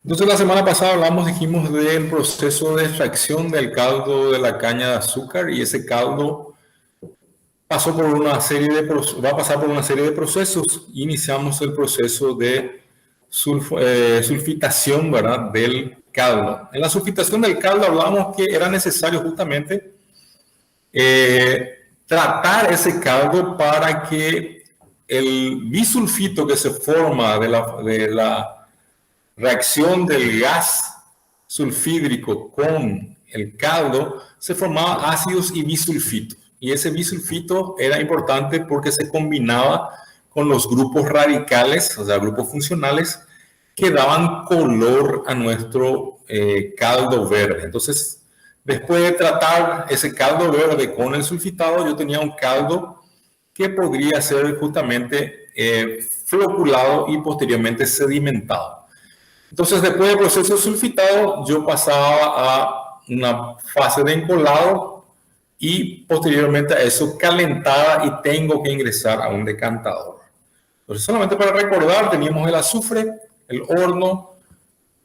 Entonces la semana pasada dijimos del proceso de extracción del caldo de la caña de azúcar y ese caldo pasó por una serie de va a pasar por una serie de procesos. Iniciamos el proceso de sulfitación, ¿verdad?, del caldo. En la sulfitación del caldo hablamos que era necesario justamente tratar ese caldo para que el bisulfito que se forma de la reacción del gas sulfídrico con el caldo, se formaban ácidos y bisulfitos. Y ese bisulfito era importante porque se combinaba con los grupos radicales, o sea, grupos funcionales, que daban color a nuestro caldo verde. Entonces, después de tratar ese caldo verde con el sulfitado, yo tenía un caldo que podría ser justamente floculado y posteriormente sedimentado. Entonces, después del proceso sulfitado, yo pasaba a una fase de encolado y posteriormente a eso calentada y tengo que ingresar a un decantador. Entonces, solamente para recordar, teníamos el azufre, el horno,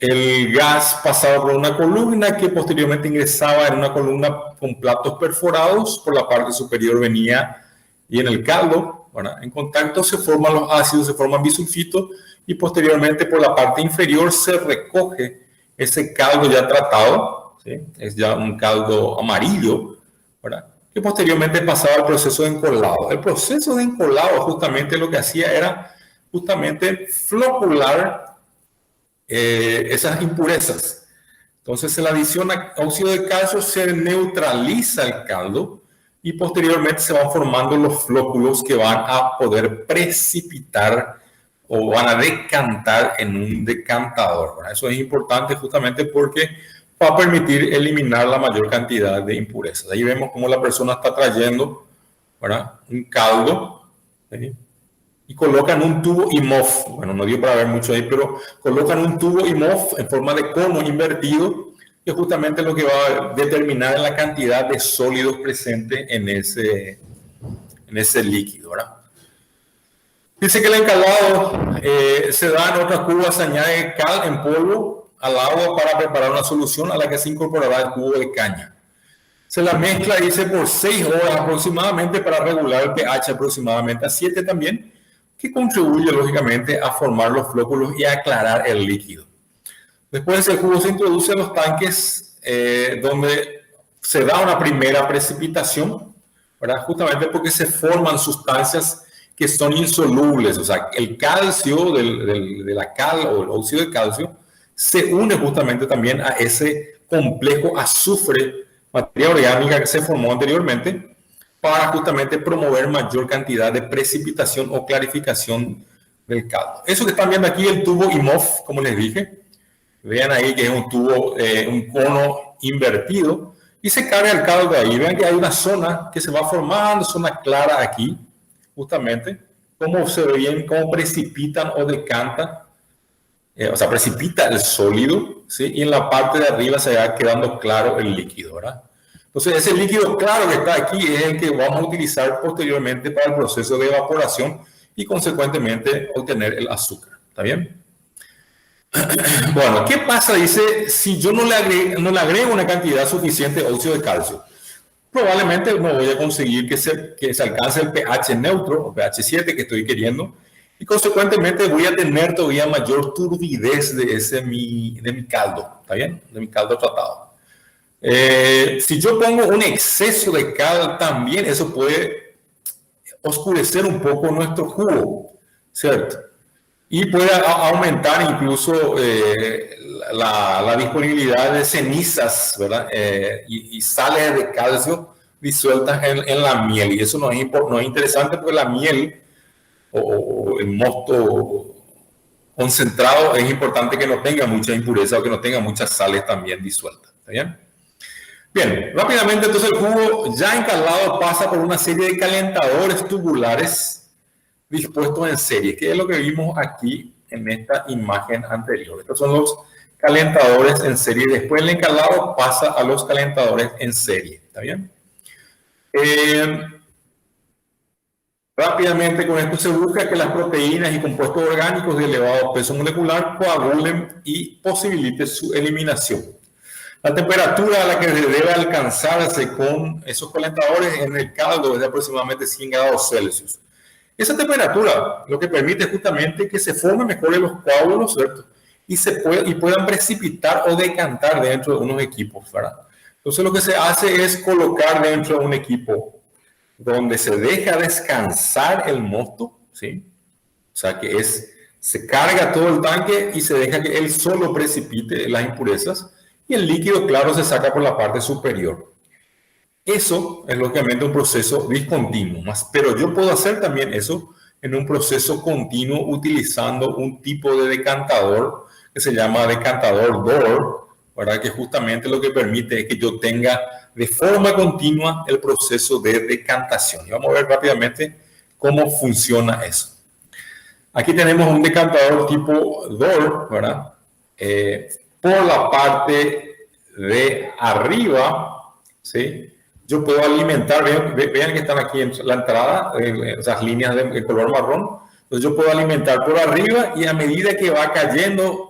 el gas pasaba por una columna que posteriormente ingresaba en una columna con platos perforados. Por la parte superior venía y en el caldo, ¿verdad?, en contacto se forman los ácidos, se forman bisulfitos y posteriormente por la parte inferior se recoge ese caldo ya tratado, ¿sí? Es ya un caldo amarillo, ¿verdad?, que posteriormente pasaba al proceso de encolado. El proceso de encolado justamente lo que hacía era justamente flocular esas impurezas. Entonces, en la adición a óxido de calcio se neutraliza el caldo y posteriormente se van formando los flóculos que van a poder precipitar o van a decantar en un decantador, ¿verdad? Eso es importante justamente porque va a permitir eliminar la mayor cantidad de impurezas. Ahí vemos cómo la persona está trayendo, ¿verdad?, un caldo, ¿sí?, y colocan un tubo IMOF. Bueno, no dio para ver mucho ahí, pero colocan un tubo IMOF en forma de cono invertido, que justamente es lo que va a determinar la cantidad de sólidos presentes en ese líquido, ¿verdad? Dice que el encalado se da en otras cubas, se añade cal en polvo al agua para preparar una solución a la que se incorporará el cubo de caña. Se la mezcla, dice, por 6 horas aproximadamente para regular el pH aproximadamente a 7 también, que contribuye lógicamente a formar los flóculos y a aclarar el líquido. Después el jugo se introduce en los tanques donde se da una primera precipitación, ¿verdad?, justamente porque se forman sustancias que son insolubles, o sea, el calcio de la cal o el óxido de calcio se une justamente también a ese complejo azufre, materia orgánica que se formó anteriormente, para justamente promover mayor cantidad de precipitación o clarificación del caldo. Eso que están viendo aquí, el tubo IMOF, como les dije, vean ahí que es un tubo, un cono invertido, y se carga el caldo ahí. Vean que hay una zona que se va formando, zona clara aquí, justamente, cómo se ve bien, cómo precipitan o decantan, o sea, precipita el sólido, ¿sí?, y en la parte de arriba se va quedando claro el líquido, ¿verdad? Entonces, ese líquido claro que está aquí es el que vamos a utilizar posteriormente para el proceso de evaporación y, consecuentemente, obtener el azúcar. ¿Está bien? Bueno, ¿qué pasa? Dice, si yo no le agrego una cantidad suficiente de óxido de calcio, probablemente no voy a conseguir que se alcance el pH neutro o pH 7 que estoy queriendo, y consecuentemente voy a tener todavía mayor turbidez de mi caldo. ¿Está bien? De mi caldo tratado. Si yo pongo un exceso de cal, también eso puede oscurecer un poco nuestro jugo, ¿cierto? Y puede aumentar incluso la disponibilidad de cenizas, ¿verdad? Y sales de calcio disueltas en la miel. Y eso no es interesante porque la miel o el mosto concentrado es importante que no tenga mucha impureza o que no tenga muchas sales también disueltas. ¿Está bien? Bien, rápidamente entonces el jugo ya encalado pasa por una serie de calentadores tubulares dispuestos en serie, que es lo que vimos aquí en esta imagen anterior. Estos son los calentadores en serie. Después el encalado pasa a los calentadores en serie. ¿Está bien? Rápidamente con esto se busca que las proteínas y compuestos orgánicos de elevado peso molecular coagulen y posibilite su eliminación. La temperatura a la que se debe alcanzarse con esos calentadores en el caldo es de aproximadamente 100 grados Celsius. Esa temperatura lo que permite justamente que se formen mejor los coágulos, ¿cierto? Y puedan precipitar o decantar dentro de unos equipos, ¿verdad? Entonces lo que se hace es colocar dentro de un equipo donde se deja descansar el mosto, ¿sí? O sea que se carga todo el tanque y se deja que él solo precipite las impurezas y el líquido claro se saca por la parte superior. Eso es lógicamente un proceso discontinuo, pero yo puedo hacer también eso en un proceso continuo utilizando un tipo de decantador que se llama decantador Door, ¿verdad? Que justamente lo que permite es que yo tenga de forma continua el proceso de decantación. Y vamos a ver rápidamente cómo funciona eso. Aquí tenemos un decantador tipo Door, ¿verdad? Por la parte de arriba, ¿sí? Yo puedo alimentar, vean que están aquí en la entrada, esas líneas de color marrón. Entonces yo puedo alimentar por arriba y a medida que va cayendo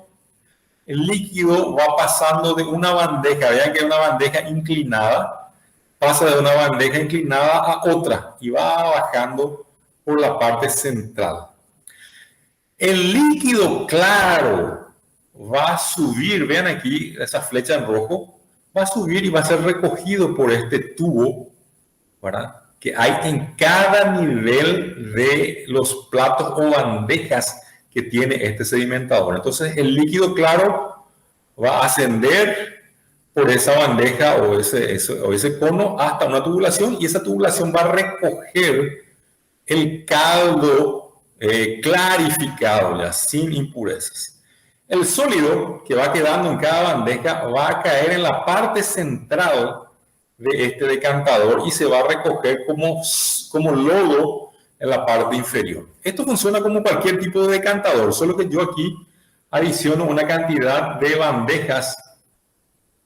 el líquido va pasando de una bandeja, vean que es una bandeja inclinada, pasa de una bandeja inclinada a otra y va bajando por la parte central. El líquido claro va a subir, vean aquí esa flecha en rojo, va a subir y va a ser recogido por este tubo, ¿verdad? Que hay en cada nivel de los platos o bandejas que tiene este sedimentador. Entonces el líquido claro va a ascender por esa bandeja o ese cono hasta una tubulación y esa tubulación va a recoger el caldo clarificado ya, sin impurezas. El sólido que va quedando en cada bandeja va a caer en la parte central de este decantador y se va a recoger como lodo en la parte inferior. Esto funciona como cualquier tipo de decantador, solo que yo aquí adiciono una cantidad de bandejas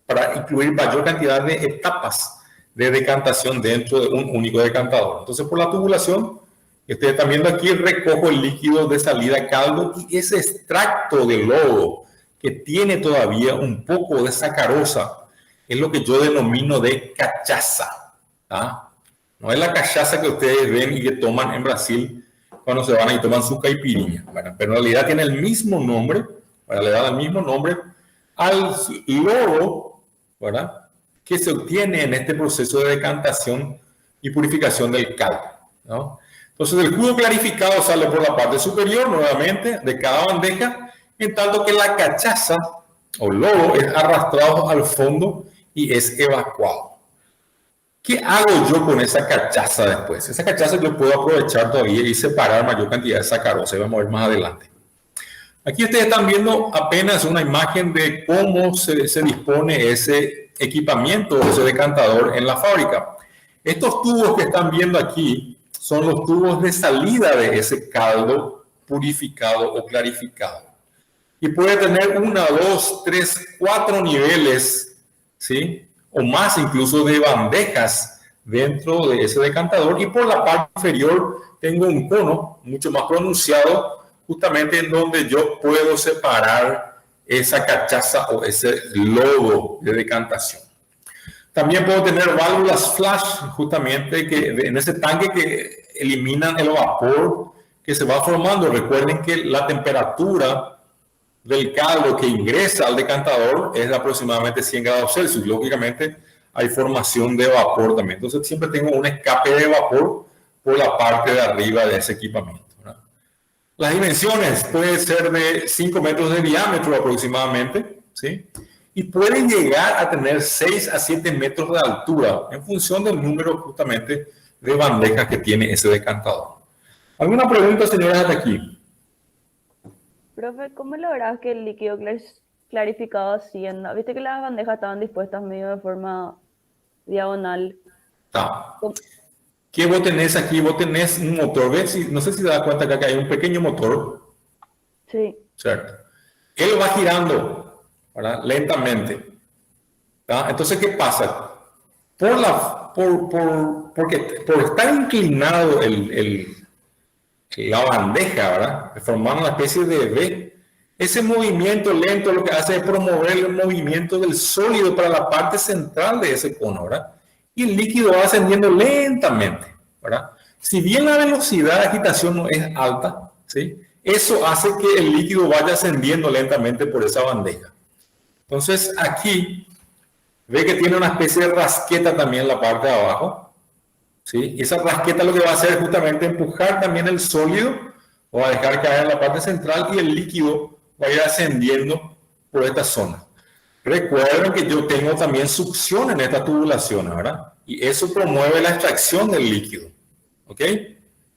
para incluir mayor cantidad de etapas de decantación dentro de un único decantador. Entonces, por la tubulación que ustedes están viendo aquí, recojo el líquido de salida caldo y ese extracto de lodo que tiene todavía un poco de sacarosa es lo que yo denomino de cachaza. ¿Ah? No es la cachaza que ustedes ven y que toman en Brasil cuando se van y toman su caipirinha. Bueno, pero en realidad tiene el mismo nombre, le dan el mismo nombre al lodo, ¿verdad? Que se obtiene en este proceso de decantación y purificación del caldo, ¿no? Entonces el jugo clarificado sale por la parte superior nuevamente de cada bandeja, en tanto que la cachaza o lodo es arrastrado al fondo y es evacuado. ¿Qué hago yo con esa cachaza después? Esa cachaza yo puedo aprovechar todavía y separar mayor cantidad de sacarosa. Vamos a ver más adelante. Aquí ustedes están viendo apenas una imagen de cómo se dispone ese equipamiento, ese decantador en la fábrica. Estos tubos que están viendo aquí son los tubos de salida de ese caldo purificado o clarificado. Y puede tener 1, 2, 3, 4 niveles, ¿sí? O más incluso de bandejas dentro de ese decantador. Y por la parte inferior tengo un cono mucho más pronunciado, justamente en donde yo puedo separar esa cachaza o ese lodo de decantación. También puedo tener válvulas flash, justamente que en ese tanque que eliminan el vapor que se va formando. Recuerden que la temperatura del caldo que ingresa al decantador es de aproximadamente 100 grados Celsius. Lógicamente hay formación de vapor también. Entonces siempre tengo un escape de vapor por la parte de arriba de ese equipamiento, ¿verdad? Las dimensiones pueden ser de 5 metros de diámetro aproximadamente, ¿sí? Y pueden llegar a tener 6 a 7 metros de altura en función del número justamente de bandejas que tiene ese decantador. ¿Alguna pregunta, señoras, hasta aquí? Profe, ¿cómo logras que el líquido clarificado ascienda? Viste que las bandejas estaban dispuestas medio de forma diagonal. Está. ¿Qué vos tenés aquí? Vos tenés un motor, ¿ves? No sé si te das cuenta que acá hay un pequeño motor. Sí. ¿Cierto? Él va girando, ¿verdad? Lentamente. ¿Tá? Entonces, ¿qué pasa? Por estar inclinado la bandeja, ¿verdad? Formando una especie de V. Ese movimiento lento lo que hace es promover el movimiento del sólido para la parte central de ese cono, ¿verdad? Y el líquido va ascendiendo lentamente, ¿verdad? Si bien la velocidad de agitación no es alta, ¿sí? Eso hace que el líquido vaya ascendiendo lentamente por esa bandeja. Entonces, aquí, ve que tiene una especie de rasqueta también en la parte de abajo, ¿sí? Y esa rasqueta lo que va a hacer es justamente empujar también el sólido, o va a dejar caer en la parte central y el líquido va a ir ascendiendo por esta zona. Recuerden que yo tengo también succión en esta tubulación, ¿verdad? Y eso promueve la extracción del líquido, ¿ok?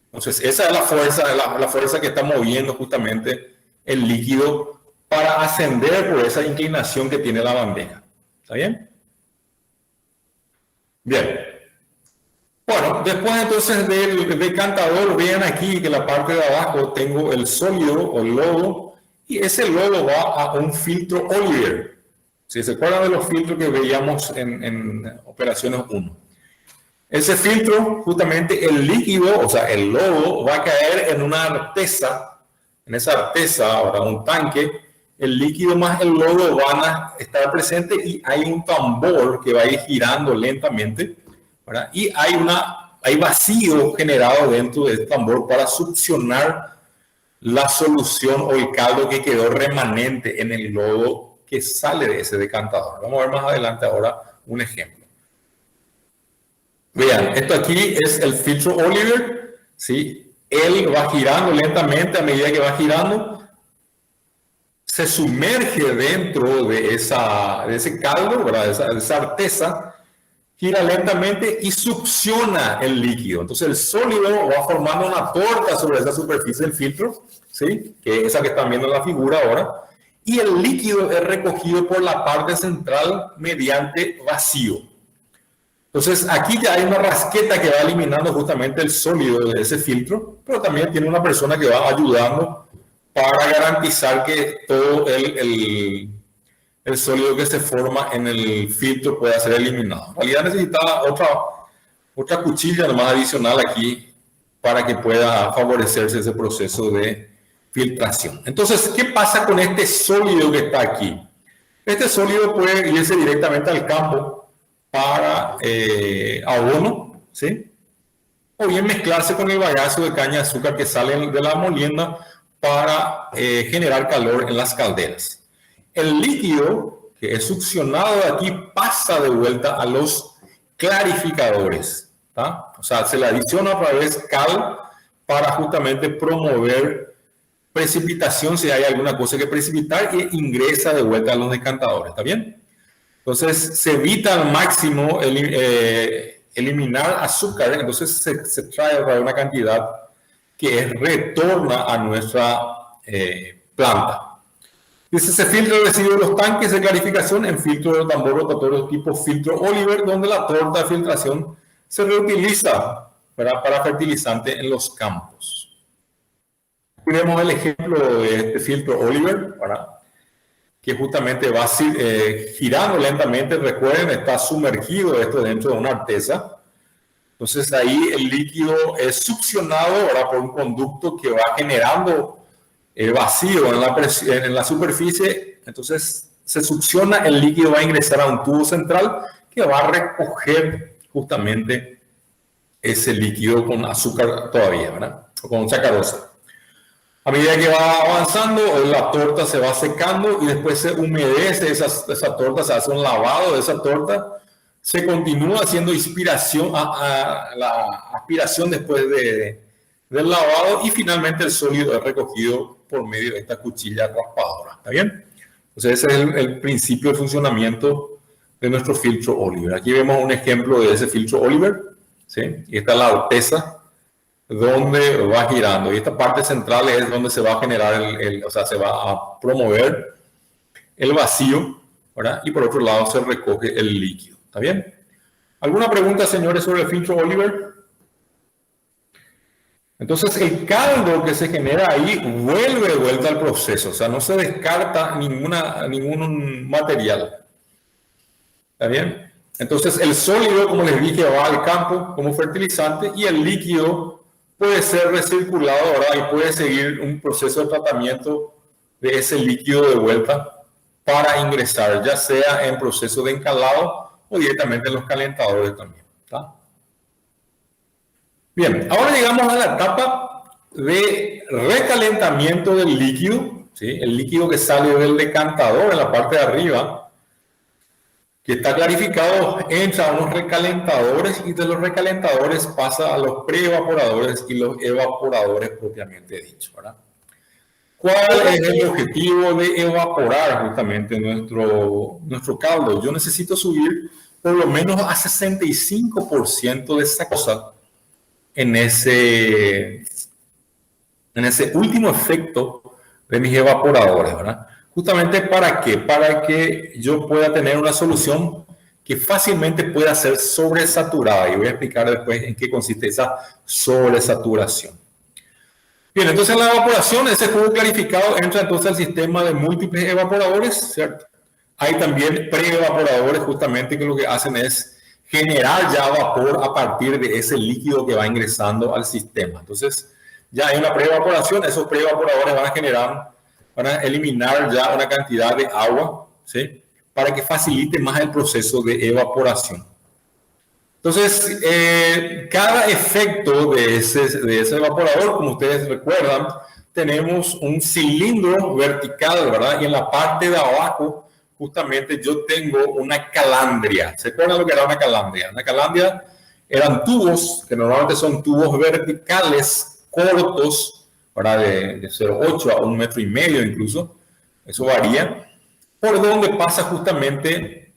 Entonces, esa es la fuerza que está moviendo justamente el líquido para ascender por esa inclinación que tiene la bandeja. ¿Está bien? Bien. Bueno, después entonces del decantador, vean aquí que en la parte de abajo tengo el sólido o el lodo, y ese lodo va a un filtro Oliver. Si se acuerdan de los filtros que veíamos en operaciones 1. Ese filtro, justamente el líquido, o sea, el lodo, va a caer en una artesa. En esa artesa, ahora un tanque, el líquido más el lodo van a estar presentes y hay un tambor que va a ir girando lentamente, ¿verdad? Y hay vacío generado dentro de este tambor para succionar la solución o el caldo que quedó remanente en el lodo que sale de ese decantador. Vamos a ver más adelante ahora un ejemplo. Vean, esto aquí es el filtro Oliver, ¿sí? Él va girando lentamente a medida que va girando, se sumerge dentro de ese caldo, ¿verdad? De esa artesa, gira lentamente y succiona el líquido. Entonces el sólido va formando una torta sobre esa superficie del filtro, ¿sí? Que es esa que están viendo en la figura ahora, y el líquido es recogido por la parte central mediante vacío. Entonces, aquí ya hay una rasqueta que va eliminando justamente el sólido de ese filtro, pero también tiene una persona que va ayudando para garantizar que todo el sólido que se forma en el filtro pueda ser eliminado. En realidad necesitaba otra cuchilla más adicional aquí para que pueda favorecerse ese proceso de filtración. Entonces, ¿qué pasa con este sólido que está aquí? Este sólido puede irse directamente al campo para abono, ¿sí? O bien mezclarse con el bagazo de caña de azúcar que sale de la molienda para generar calor en las calderas. El líquido que es succionado de aquí pasa de vuelta a los clarificadores, ¿tá? O sea, se le adiciona otra vez cal para justamente promover precipitación si hay alguna cosa que precipitar y ingresa de vuelta a los decantadores, ¿está bien? Entonces, se evita al máximo eliminar azúcar, entonces se trae una cantidad que retorna a nuestra planta. Dice, se filtra el residuo de los tanques de clarificación en filtro de tambor rotatorio tipo filtro Oliver, donde la torta de filtración se reutiliza para fertilizante en los campos. Tenemos el ejemplo de este filtro Oliver, que justamente va girando lentamente. Recuerden, está sumergido esto dentro de una artesa. Entonces ahí el líquido es succionado por un conducto que va generando vacío en la superficie. Entonces se succiona, el líquido va a ingresar a un tubo central que va a recoger justamente ese líquido con azúcar todavía, ¿verdad? O con sacarosa. A medida que va avanzando, la torta se va secando y después se humedece esa torta, se hace un lavado de esa torta, se continúa haciendo la aspiración después del lavado y finalmente el sólido es recogido por medio de esta cuchilla raspadora. ¿Está bien? Entonces ese es el principio de funcionamiento de nuestro filtro Oliver. Aquí vemos un ejemplo de ese filtro Oliver, ¿sí? Y esta es la artesa donde va girando, y esta parte central es donde se va a generar o sea, se va a promover el vacío, ¿verdad? Y por otro lado se recoge el líquido. ¿Está bien? ¿Alguna pregunta, señores, sobre el filtro Oliver? Entonces el caldo que se genera ahí vuelve de vuelta al proceso, o sea, no se descarta ningún material. ¿Está bien? Entonces el sólido, como les dije, va al campo como fertilizante y el líquido puede ser recirculado ahora y puede seguir un proceso de tratamiento de ese líquido de vuelta para ingresar, ya sea en proceso de encalado o directamente en los calentadores también. ¿Tá? Bien, ahora llegamos a la etapa de recalentamiento del líquido, ¿sí? El líquido que sale del decantador en la parte de arriba, que está clarificado, entra a unos recalentadores y de los recalentadores pasa a los preevaporadores y los evaporadores propiamente dicho, ¿verdad? ¿Cuál es el objetivo de evaporar justamente nuestro caldo? Yo necesito subir por lo menos a 65% de esa cosa en ese último efecto de mis evaporadores, ¿verdad? Justamente ¿para qué? Para que yo pueda tener una solución que fácilmente pueda ser sobresaturada. Y voy a explicar después en qué consiste esa sobresaturación. Bien, entonces la evaporación, ese jugo clarificado entra entonces al sistema de múltiples evaporadores, ¿cierto? Hay también preevaporadores justamente que lo que hacen es generar ya vapor a partir de ese líquido que va ingresando al sistema. Entonces ya hay una preevaporación, esos preevaporadores van a eliminar ya una cantidad de agua, ¿sí? Para que facilite más el proceso de evaporación. Entonces, cada efecto de ese evaporador, como ustedes recuerdan, tenemos un cilindro vertical, ¿verdad? Y en la parte de abajo, justamente yo tengo una calandria. ¿Se acuerdan lo que era una calandria? Una calandria eran tubos, que normalmente son tubos verticales, cortos, ¿verdad? De 0,8 a 1,5 metros incluso, eso varía, por donde pasa justamente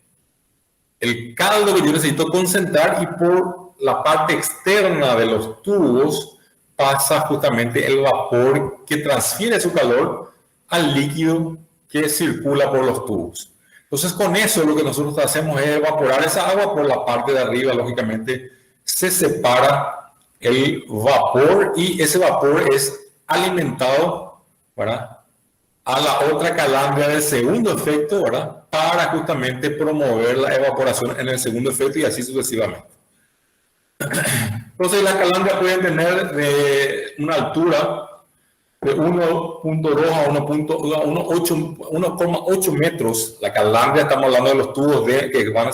el caldo que yo necesito concentrar y por la parte externa de los tubos pasa justamente el vapor que transfiere su calor al líquido que circula por los tubos. Entonces con eso lo que nosotros hacemos es evaporar esa agua por la parte de arriba, lógicamente se separa el vapor y ese vapor es alimentado, ¿verdad?, a la otra calandria del segundo efecto, ¿verdad?, para justamente promover la evaporación en el segundo efecto y así sucesivamente. Entonces las calandrias pueden tener de una altura de 1.2 a 1.8 metros. La calandria, estamos hablando de los tubos que van a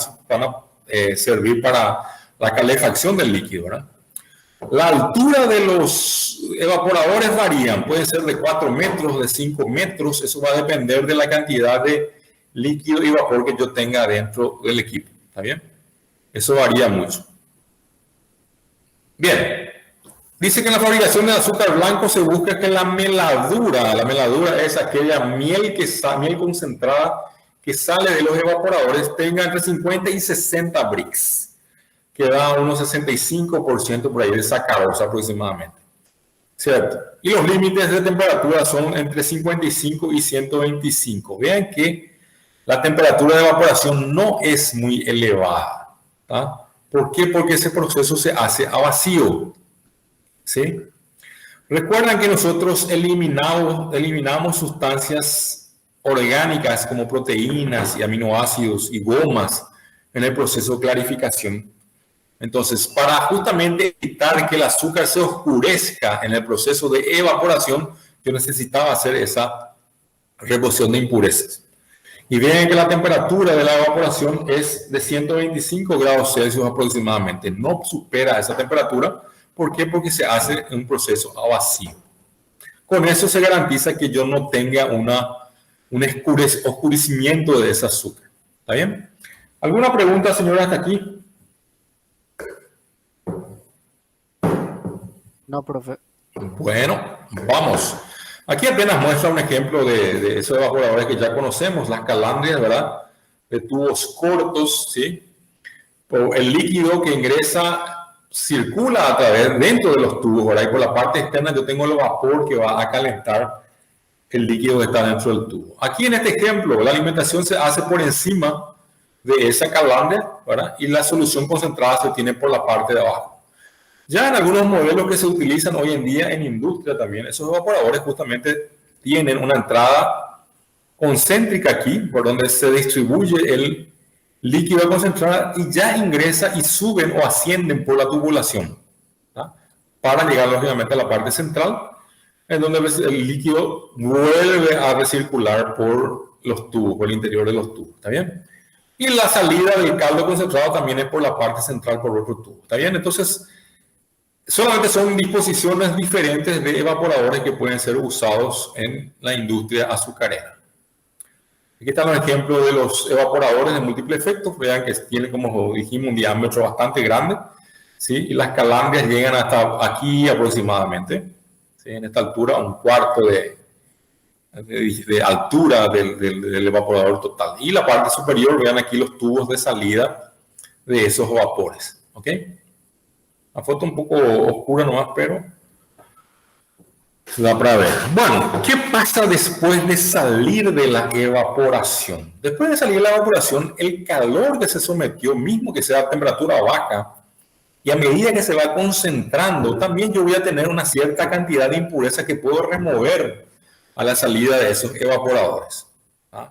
servir para la calefacción del líquido, ¿verdad? La altura de los evaporadores varían, puede ser de 4 metros, de 5 metros, eso va a depender de la cantidad de líquido y vapor que yo tenga dentro del equipo, ¿está bien? Eso varía mucho. Bien, dice que en la fabricación del azúcar blanco se busca que la meladura es aquella miel concentrada que sale de los evaporadores, tenga entre 50 y 60 Brix. Que da unos 65% por ahí de sacarosa aproximadamente, ¿cierto? Y los límites de temperatura son entre 55 y 125. Vean que la temperatura de evaporación no es muy elevada, ¿tá? ¿Por qué? Porque ese proceso se hace a vacío, ¿sí? Recuerdan que nosotros eliminamos sustancias orgánicas como proteínas y aminoácidos y gomas en el proceso de clarificación. Entonces, para justamente evitar que el azúcar se oscurezca en el proceso de evaporación, yo necesitaba hacer esa remoción de impurezas. Y vean que la temperatura de la evaporación es de 125 grados Celsius aproximadamente. No supera esa temperatura. ¿Por qué? Porque se hace un proceso a vacío. Con eso se garantiza que yo no tenga un oscurecimiento de ese azúcar. ¿Está bien? ¿Alguna pregunta, señora, hasta aquí? No, profe. Bueno, vamos. Aquí apenas muestra un ejemplo de esos evaporadores que ya conocemos, las calandrias, ¿verdad? De tubos cortos, ¿sí? El líquido que ingresa circula a través, dentro de los tubos, ¿verdad? Y por la parte externa yo tengo el vapor que va a calentar el líquido que está dentro del tubo. Aquí en este ejemplo, la alimentación se hace por encima de esa calandria, ¿verdad? Y la solución concentrada se tiene por la parte de abajo. Ya en algunos modelos que se utilizan hoy en día en industria también, esos evaporadores justamente tienen una entrada concéntrica aquí, por donde se distribuye el líquido concentrado y ya ingresa y suben o ascienden por la tubulación, ¿tá? para llegar lógicamente a la parte central, en donde el líquido vuelve a recircular por los tubos, por el interior de los tubos, ¿está bien? Y la salida del caldo concentrado también es por la parte central, por otro tubo, ¿está bien? Entonces, solamente son disposiciones diferentes de evaporadores que pueden ser usados en la industria azucarera. Aquí están los ejemplos de los evaporadores de múltiples efectos. Vean que tienen, como dijimos, un diámetro bastante grande, ¿sí? Y las calandrias llegan hasta aquí aproximadamente, ¿sí? En esta altura, un cuarto de altura del evaporador total. Y la parte superior, vean aquí los tubos de salida de esos vapores, ¿ok? La foto un poco oscura nomás, pero se da para ver. Bueno, ¿qué pasa después de salir de la evaporación? Después de salir de la evaporación, el calor que se sometió, mismo que sea a temperatura baja, y a medida que se va concentrando, también yo voy a tener una cierta cantidad de impurezas que puedo remover a la salida de esos evaporadores. ¿Ah?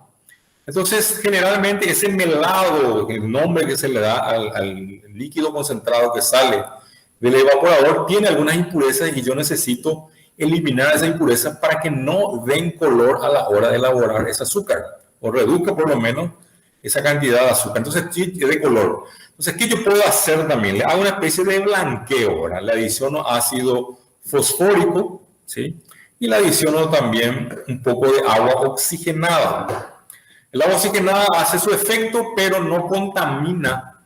Entonces, generalmente ese melado, el nombre que se le da al líquido concentrado que sale del evaporador, tiene algunas impurezas y yo necesito eliminar esas impurezas para que no den color a la hora de elaborar ese azúcar, o reduzca por lo menos esa cantidad de azúcar. Entonces, de color. Entonces, ¿qué yo puedo hacer también? Le hago una especie de blanqueo, ¿verdad? Le adiciono ácido fosfórico, ¿sí? Y le adiciono también un poco de agua oxigenada. El agua oxigenada hace su efecto, pero no contamina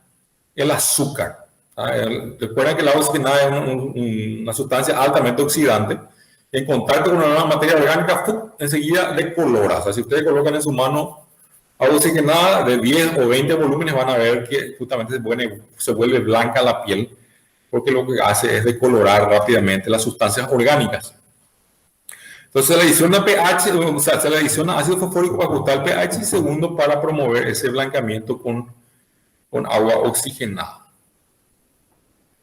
el azúcar. Recuerden que el agua oxigenada es una sustancia altamente oxidante. En contacto con una nueva materia orgánica, enseguida le colora. O sea, si ustedes colocan en su mano agua oxigenada de 10 o 20 volúmenes, van a ver que justamente se vuelve blanca la piel, porque lo que hace es decolorar rápidamente las sustancias orgánicas. Entonces, se le adiciona pH, o sea, se le adiciona ácido fosfórico para ajustar el pH, y segundo, para promover ese blanqueamiento con agua oxigenada.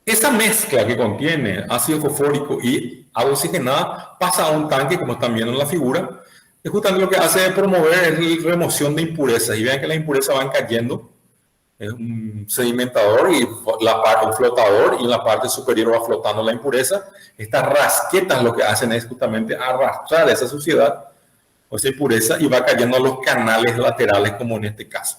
Esa mezcla que contiene ácido fosfórico y agua oxigenada pasa a un tanque, como están viendo en la figura, que justamente lo que hace es promover la remoción de impurezas. Y vean que las impurezas van cayendo. Es un sedimentador y un flotador, y en la parte superior va flotando la impureza. Estas rasquetas lo que hacen es justamente arrastrar esa suciedad o esa impureza, y va cayendo a los canales laterales, como en este caso.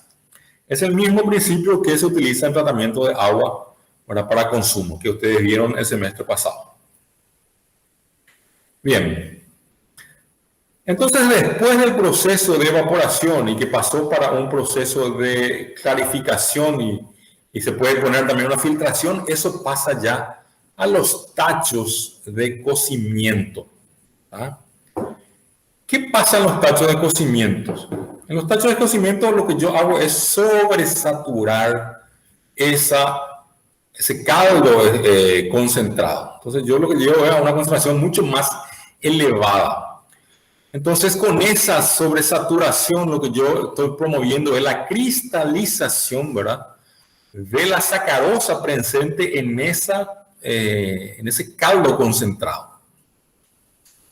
Es el mismo principio que se utiliza en tratamiento de agua para consumo, que ustedes vieron el semestre pasado. Bien. Entonces, después del proceso de evaporación y que pasó para un proceso de clarificación y se puede poner también una filtración, eso pasa ya a los tachos de cocimiento. ¿Ah? ¿Qué pasa en los tachos de cocimiento? En los tachos de cocimiento lo que yo hago es sobresaturar ese caldo concentrado. Entonces, yo lo que llevo es a una concentración mucho más elevada. Entonces, con esa sobresaturación, lo que yo estoy promoviendo es la cristalización, ¿verdad?, de la sacarosa presente en ese caldo concentrado.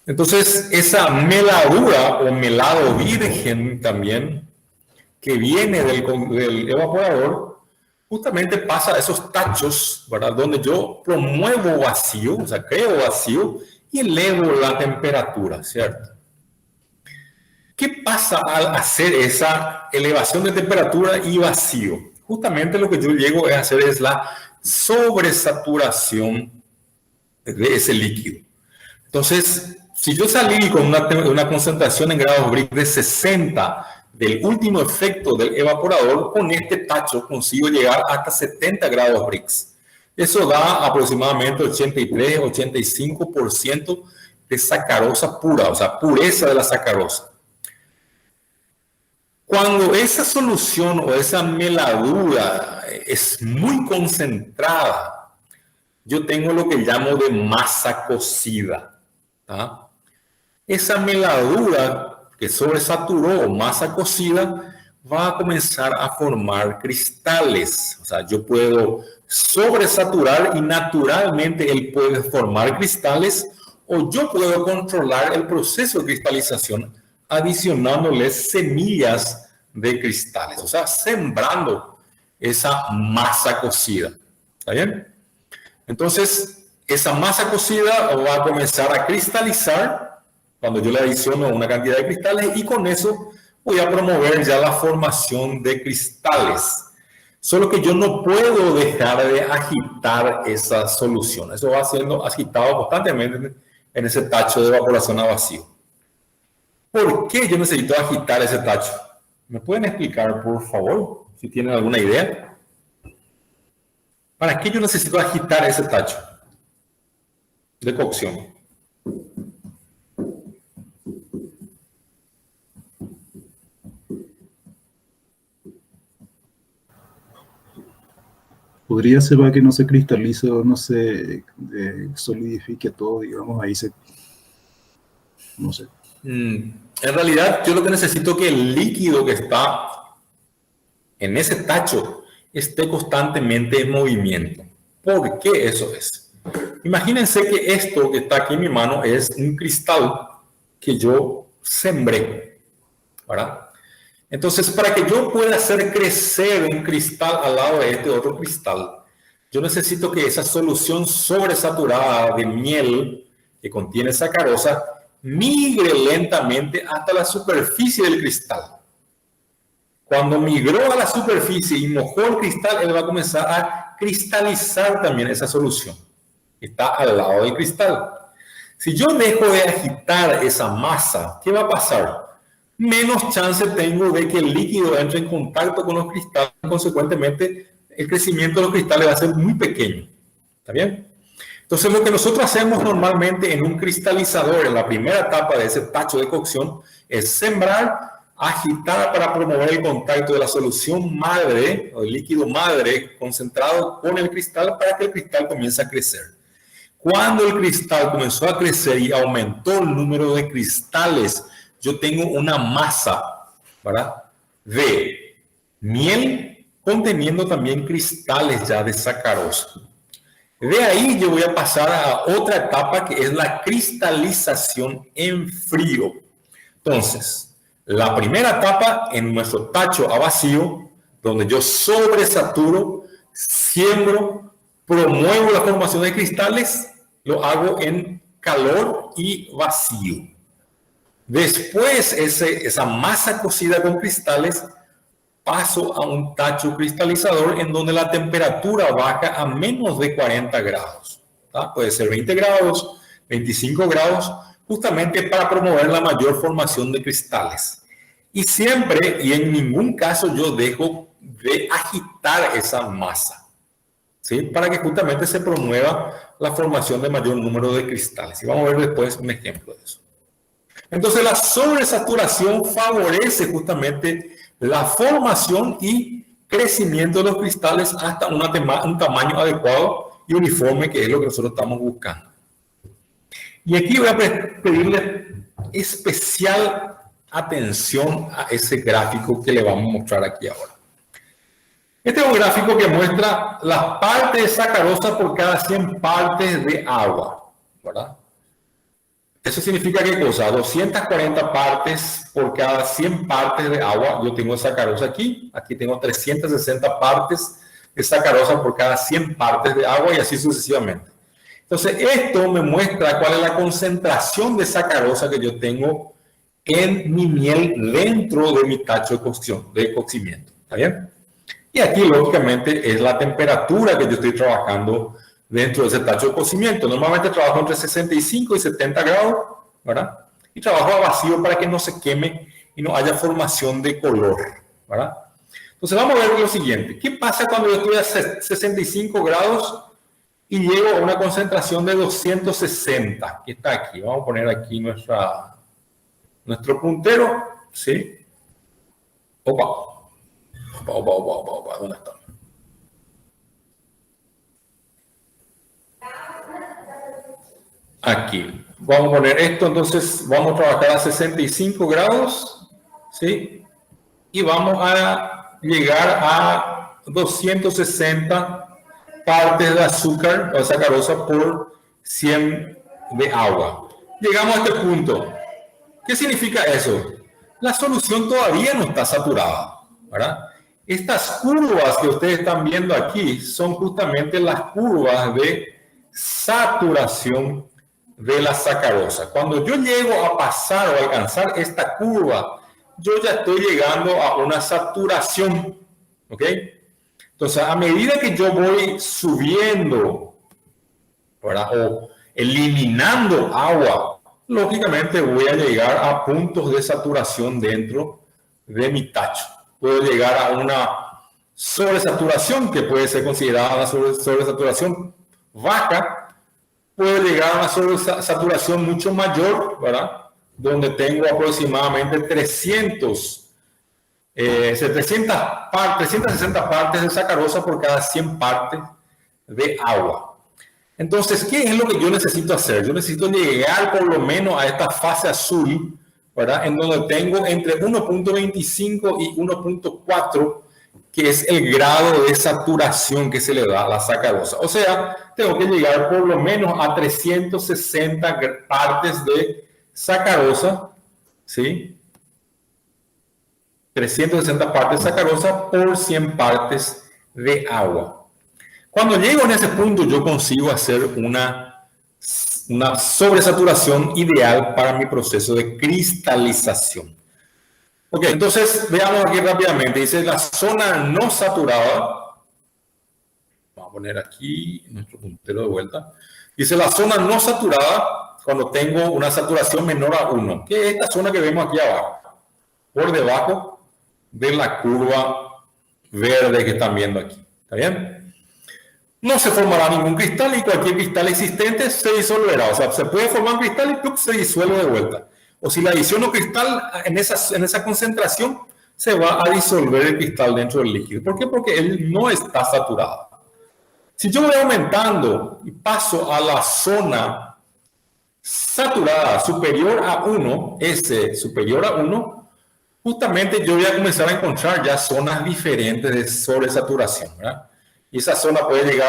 Entonces, esa meladura o melado virgen también, que viene del evaporador, justamente pasa a esos tachos, ¿verdad?, donde yo promuevo vacío, o sea, creo vacío y elevo la temperatura, ¿cierto? ¿Qué pasa al hacer esa elevación de temperatura y vacío? Justamente lo que yo llego a hacer es la sobresaturación de ese líquido. Entonces, si yo salí con una concentración en grados Brix de 60 del último efecto del evaporador, con este tacho consigo llegar hasta 70 grados Brix. Eso da aproximadamente 83-85% de sacarosa pura, o sea, pureza de la sacarosa. Cuando esa solución o esa meladura es muy concentrada, yo tengo lo que llamo de masa cocida. ¿Ah? Esa meladura que sobresaturó o masa cocida va a comenzar a formar cristales. O sea, yo puedo sobresaturar y naturalmente él puede formar cristales, o yo puedo controlar el proceso de cristalización adicionándoles semillas de cristales, o sea, sembrando esa masa cocida. ¿Está bien? Entonces, esa masa cocida va a comenzar a cristalizar cuando yo le adiciono una cantidad de cristales, y con eso voy a promover ya la formación de cristales. Solo que yo no puedo dejar de agitar esa solución. Eso va siendo agitado constantemente en ese tacho de evaporación a vacío. ¿Por qué yo necesito agitar ese tacho? ¿Me pueden explicar, por favor, si tienen alguna idea? ¿Para qué yo necesito agitar ese tacho de cocción? Podría ser para que no se cristalice o no se solidifique todo, digamos, ahí se... no sé. En realidad, yo lo que necesito es que el líquido que está en ese tacho esté constantemente en movimiento. ¿Por qué eso es? Imagínense que esto que está aquí en mi mano es un cristal que yo sembré, ¿verdad? Entonces, para que yo pueda hacer crecer un cristal al lado de este otro cristal, yo necesito que esa solución sobresaturada de miel que contiene sacarosa migre lentamente hasta la superficie del cristal. Cuando migró a la superficie y mojó el cristal, él va a comenzar a cristalizar también esa solución. Está al lado del cristal. Si yo dejo de agitar esa masa, ¿qué va a pasar? Menos chance tengo de que el líquido entre en contacto con los cristales. Consecuentemente, el crecimiento de los cristales va a ser muy pequeño. ¿Está bien? Entonces, lo que nosotros hacemos normalmente en un cristalizador, en la primera etapa de ese tacho de cocción, es sembrar, agitar para promover el contacto de la solución madre, o el líquido madre concentrado con el cristal, para que el cristal comience a crecer. Cuando el cristal comenzó a crecer y aumentó el número de cristales, yo tengo una masa, ¿verdad?, de miel conteniendo también cristales ya de sacarosa. De ahí yo voy a pasar a otra etapa, que es la cristalización en frío. Entonces, la primera etapa en nuestro tacho a vacío, donde yo sobresaturo, siembro, promuevo la formación de cristales, lo hago en calor y vacío. Después, esa masa cocida con cristales, paso a un tacho cristalizador en donde la temperatura baja a menos de 40 grados. ¿Tá? Puede ser 20 grados, 25 grados, justamente para promover la mayor formación de cristales. Y siempre y en ningún caso yo dejo de agitar esa masa, ¿sí?, para que justamente se promueva la formación de mayor número de cristales. Y vamos a ver después un ejemplo de eso. Entonces, la sobresaturación favorece justamente la formación y crecimiento de los cristales hasta un tamaño adecuado y uniforme, que es lo que nosotros estamos buscando. Y aquí voy a pedirle especial atención a ese gráfico que le vamos a mostrar aquí ahora. Este es un gráfico que muestra las partes de sacarosa por cada 100 partes de agua, ¿verdad? ¿Eso significa qué cosa? 240 partes por cada 100 partes de agua. Yo tengo sacarosa aquí. Aquí tengo 360 partes de sacarosa por cada 100 partes de agua, y así sucesivamente. Entonces, esto me muestra cuál es la concentración de sacarosa que yo tengo en mi miel dentro de mi tacho de cocimiento. ¿Está bien? Y aquí, lógicamente, es la temperatura que yo estoy trabajando dentro de ese tacho de cocimiento. Normalmente trabajo entre 65 y 70 grados, ¿verdad? Y trabajo a vacío para que no se queme y no haya formación de color, ¿verdad? Entonces vamos a ver lo siguiente. ¿Qué pasa cuando yo estoy a 65 grados y llego a una concentración de 260? Que está aquí. Vamos a poner aquí nuestro puntero, ¿sí? Opa. ¿Dónde está? Aquí. Vamos a poner esto, entonces vamos a trabajar a 65 grados, ¿sí? Y vamos a llegar a 260 partes de azúcar o sacarosa por 100 de agua. Llegamos a este punto. ¿Qué significa eso? La solución todavía no está saturada, ¿verdad? Estas curvas que ustedes están viendo aquí son justamente las curvas de saturación de la sacarosa. Cuando yo llego a pasar o alcanzar esta curva, yo ya estoy llegando a una saturación, ¿ok? Entonces, a medida que yo voy subiendo, ¿verdad?, o eliminando agua, lógicamente voy a llegar a puntos de saturación dentro de mi tacho. Puedo llegar a una sobresaturación que puede ser considerada una sobresaturación baja. Puedo llegar a una sobresaturación mucho mayor, ¿verdad?, donde tengo aproximadamente 360 partes de sacarosa por cada 100 partes de agua. Entonces, ¿qué es lo que yo necesito hacer? Yo necesito llegar por lo menos a esta fase azul, ¿verdad?, en donde tengo entre 1.25 y 1.4, que es el grado de saturación que se le da a la sacarosa. O sea, tengo que llegar por lo menos a 360 partes de sacarosa, ¿sí? 360 partes de sacarosa por 100 partes de agua. Cuando llego en ese punto, yo consigo hacer una sobresaturación ideal para mi proceso de cristalización. Ok, entonces veamos aquí rápidamente. Dice la zona no saturada. Vamos a poner aquí nuestro puntero de vuelta. Dice la zona no saturada cuando tengo una saturación menor a 1, que es esta zona que vemos aquí abajo, por debajo de la curva verde que están viendo aquí. ¿Está bien? No se formará ningún cristal y cualquier cristal existente se disolverá. O sea, se puede formar un cristal y se disuelve de vuelta. O si la adiciono cristal en esa concentración, se va a disolver el cristal dentro del líquido. ¿Por qué? Porque él no está saturado. Si yo voy aumentando y paso a la zona saturada superior a 1, S superior a 1, justamente yo voy a comenzar a encontrar ya zonas diferentes de sobresaturación, ¿verdad? Y esa zona puede ir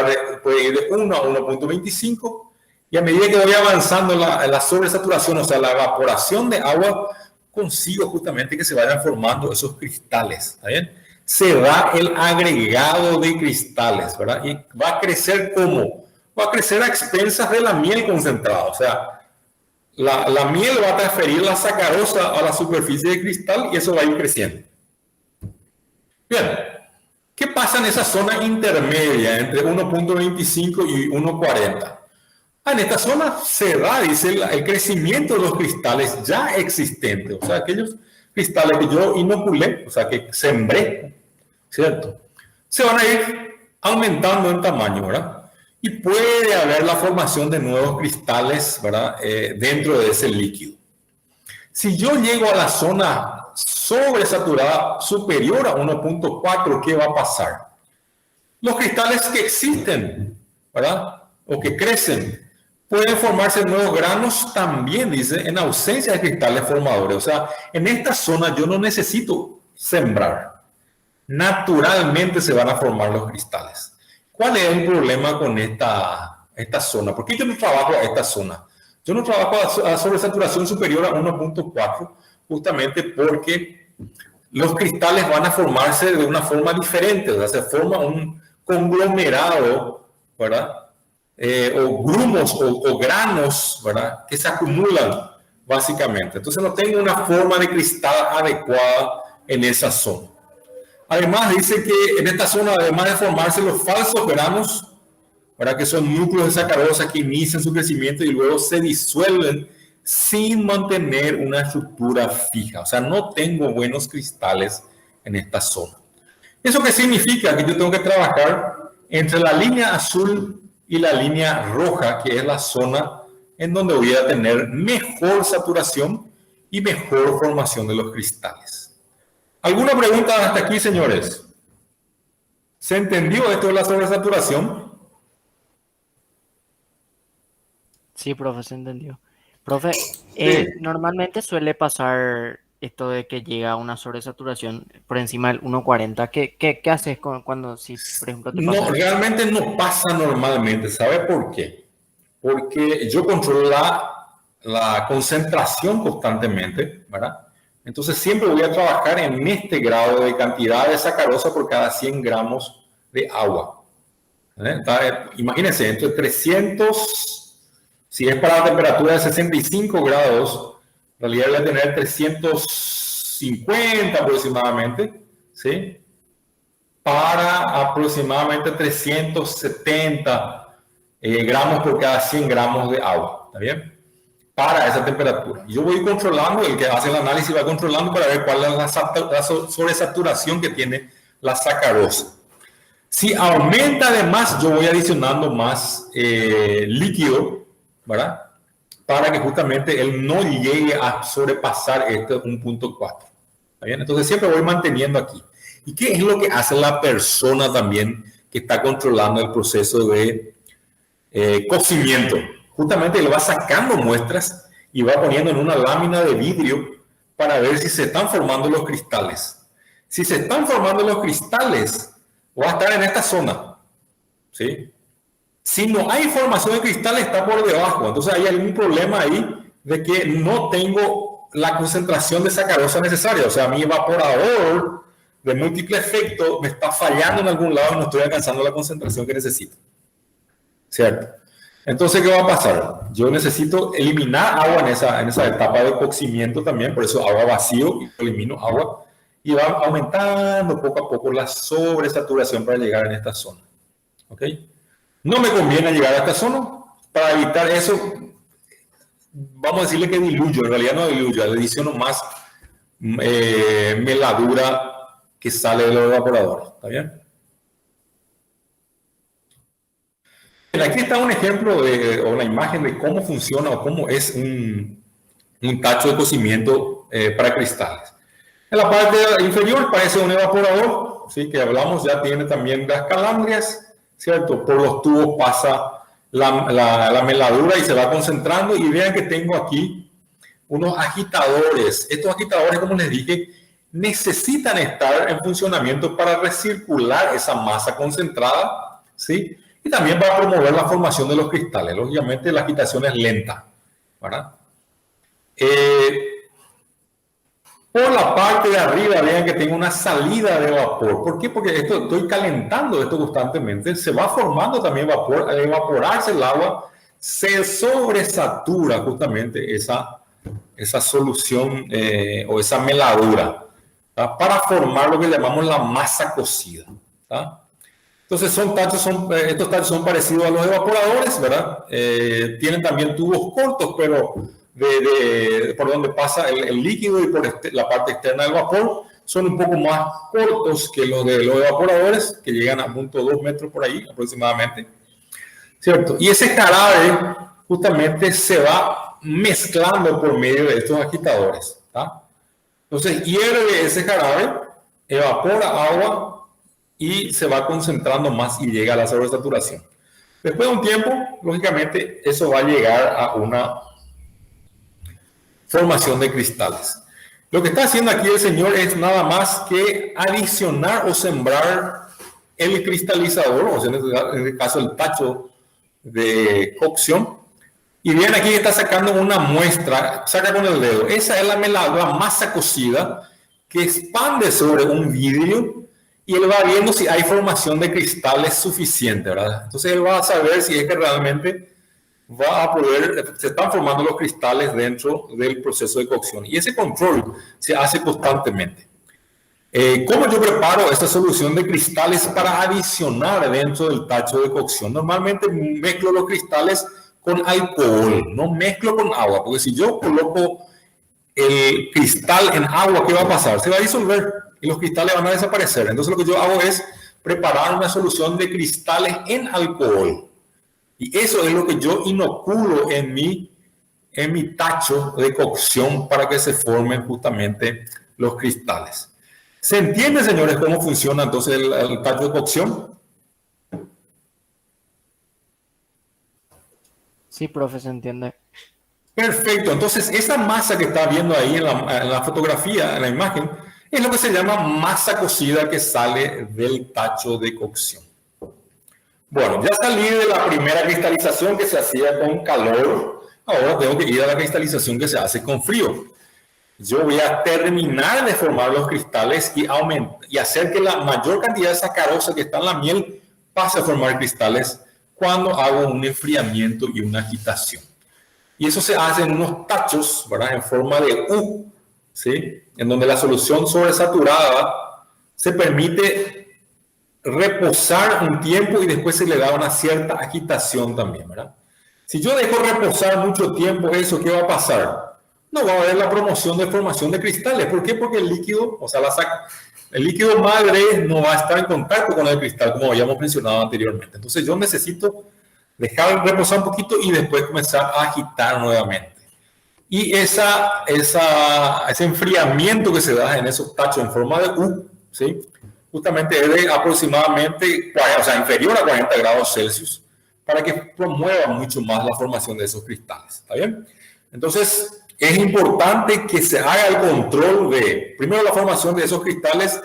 de 1 a 1.25, y a medida que voy avanzando en la sobresaturación, o sea, la evaporación de agua, consigo justamente que se vayan formando esos cristales, ¿está bien? Se da el agregado de cristales, ¿verdad? Y va a crecer ¿cómo? Va a crecer a expensas de la miel concentrada, o sea, la miel va a transferir la sacarosa a la superficie de cristal y eso va a ir creciendo. Bien. ¿Qué pasa en esa zona intermedia entre 1.25 y 1.40? En esta zona se da, dice, el crecimiento de los cristales ya existentes, o sea, aquellos cristales que yo inoculé, o sea, que sembré, ¿cierto? Se van a ir aumentando en tamaño, ¿verdad? Y puede haber la formación de nuevos cristales, ¿verdad?, dentro de ese líquido. Si yo llego a la zona sobresaturada superior a 1.4, ¿qué va a pasar? Los cristales que existen, ¿verdad?, o que crecen, pueden formarse nuevos granos también, dice, en ausencia de cristales formadores. O sea, en esta zona yo no necesito sembrar. Naturalmente se van a formar los cristales. ¿Cuál es el problema con esta zona? ¿Por qué yo no trabajo a esta zona? Yo no trabajo a sobresaturación superior a 1.4, justamente porque los cristales van a formarse de una forma diferente. O sea, se forma un conglomerado, ¿verdad?, o grumos o granos, ¿verdad?, que se acumulan básicamente. Entonces no tengo una forma de cristal adecuada en esa zona. Además dice que en esta zona, además de formarse los falsos granos, ¿verdad?, que son núcleos de sacarosa que inician su crecimiento y luego se disuelven sin mantener una estructura fija. O sea, no tengo buenos cristales en esta zona. ¿Eso qué significa? Que yo tengo que trabajar entre la línea azul y la línea roja, que es la zona en donde voy a tener mejor saturación y mejor formación de los cristales. ¿Alguna pregunta hasta aquí, señores? ¿Se entendió esto de la sobresaturación? Sí, profe, se entendió. Profe, Sí. normalmente suele pasar esto de que llega a una sobresaturación por encima del 1.40. ¿Qué haces cuando, si por ejemplo te pasa? No, realmente no pasa normalmente. ¿Sabe por qué? Porque yo controlo la concentración constantemente, ¿verdad? Entonces siempre voy a trabajar en este grado de cantidad de sacarosa por cada 100 gramos de agua. Imagínense, entre 300, si es para la temperatura de 65 grados, en realidad voy a tener 350 aproximadamente, ¿sí? Para aproximadamente 370 gramos por cada 100 gramos de agua, ¿está bien? Para esa temperatura. Yo voy controlando, el que hace el análisis va controlando para ver cuál es la sobresaturación que tiene la sacarosa. Si aumenta además, yo voy adicionando más líquido, ¿verdad? Para que justamente él no llegue a sobrepasar este 1.4. ¿Está bien? Entonces siempre voy manteniendo aquí. ¿Y qué es lo que hace la persona también que está controlando el proceso de cocimiento? Justamente le va sacando muestras y va poniendo en una lámina de vidrio para ver si se están formando los cristales. Si se están formando los cristales, va a estar en esta zona, ¿sí? Si no hay formación de cristales, está por debajo. Entonces hay algún problema ahí de que no tengo la concentración de sacarosa necesaria. O sea, mi evaporador de múltiple efecto me está fallando en algún lado y no estoy alcanzando la concentración que necesito. ¿Cierto? Entonces, ¿qué va a pasar? Yo necesito eliminar agua en esa etapa de cocimiento también, por eso agua vacío y elimino agua. Y va aumentando poco a poco la sobresaturación para llegar en esta zona. ¿Ok? No me conviene llegar a esta zona. Para evitar eso, vamos a decirle que diluyo. En realidad no diluyo, le adiciono más meladura que sale del evaporador. ¿Está bien? Aquí está un ejemplo o una imagen de cómo funciona o cómo es un tacho de cocimiento para cristales. En la parte inferior parece un evaporador, ¿sí? Que hablamos, ya tiene también las calandrias, ¿cierto? Por los tubos pasa la meladura y se va concentrando. Y vean que tengo aquí unos agitadores. Estos agitadores, como les dije, necesitan estar en funcionamiento para recircular esa masa concentrada, ¿sí? Y también va a promover la formación de los cristales. Lógicamente la agitación es lenta, ¿verdad? Por la parte de arriba, vean que tengo una salida de vapor. ¿Por qué? Porque estoy calentando esto constantemente. Se va formando también vapor. Al evaporarse el agua, se sobresatura justamente esa solución o esa meladura, ¿tá? Para formar lo que llamamos la masa cocida, ¿tá? Entonces, estos tachos son parecidos a los evaporadores, ¿verdad? Tienen también tubos cortos, pero por donde pasa el líquido y por la parte externa del vapor son un poco más cortos que los de los evaporadores, que llegan a 0.2 metros por ahí aproximadamente, ¿cierto? Y ese jarabe justamente se va mezclando por medio de estos agitadores, ¿tá? Entonces hierve ese jarabe, evapora agua y se va concentrando más y llega a la sobresaturación. Después de un tiempo, lógicamente, eso va a llegar a una formación de cristales. Lo que está haciendo aquí el señor es nada más que adicionar o sembrar el cristalizador, o sea, en este caso el tacho de cocción. Y bien, aquí está sacando una muestra, saca con el dedo. Esa es la masa cocida que expande sobre un vidrio y él va viendo si hay formación de cristales suficiente, ¿verdad? Entonces él va a saber si es que realmente se están formando los cristales dentro del proceso de cocción. Y ese control se hace constantemente. ¿Cómo yo preparo esta solución de cristales para adicionar dentro del tacho de cocción? Normalmente mezclo los cristales con alcohol, no mezclo con agua, porque si yo coloco el cristal en agua, ¿qué va a pasar? Se va a disolver y los cristales van a desaparecer. Entonces lo que yo hago es preparar una solución de cristales en alcohol. Y eso es lo que yo inoculo en mi tacho de cocción para que se formen justamente los cristales. ¿Se entiende, señores, cómo funciona entonces el tacho de cocción? Sí, profe, se entiende. Perfecto. Entonces, esa masa que está viendo ahí en la fotografía, en la imagen, es lo que se llama masa cocida que sale del tacho de cocción. Bueno, ya salí de la primera cristalización que se hacía con calor. Ahora tengo que ir a la cristalización que se hace con frío. Yo voy a terminar de formar los cristales y hacer que la mayor cantidad de sacarosa que está en la miel pase a formar cristales cuando hago un enfriamiento y una agitación. Y eso se hace en unos tachos, ¿verdad? En forma de U, ¿sí? En donde la solución sobresaturada se permite reposar un tiempo y después se le da una cierta agitación también, ¿verdad? Si yo dejo reposar mucho tiempo eso, ¿qué va a pasar? No va a haber la promoción de formación de cristales. ¿Por qué? Porque el líquido, o sea, el líquido madre no va a estar en contacto con el cristal, como habíamos mencionado anteriormente. Entonces yo necesito dejar reposar un poquito y después comenzar a agitar nuevamente. Y ese enfriamiento que se da en esos tachos en forma de U, ¿sí? Justamente es de aproximadamente, o sea, inferior a 40 grados Celsius, para que promueva mucho más la formación de esos cristales. ¿Está bien? Entonces, es importante que se haga el control de, primero, la formación de esos cristales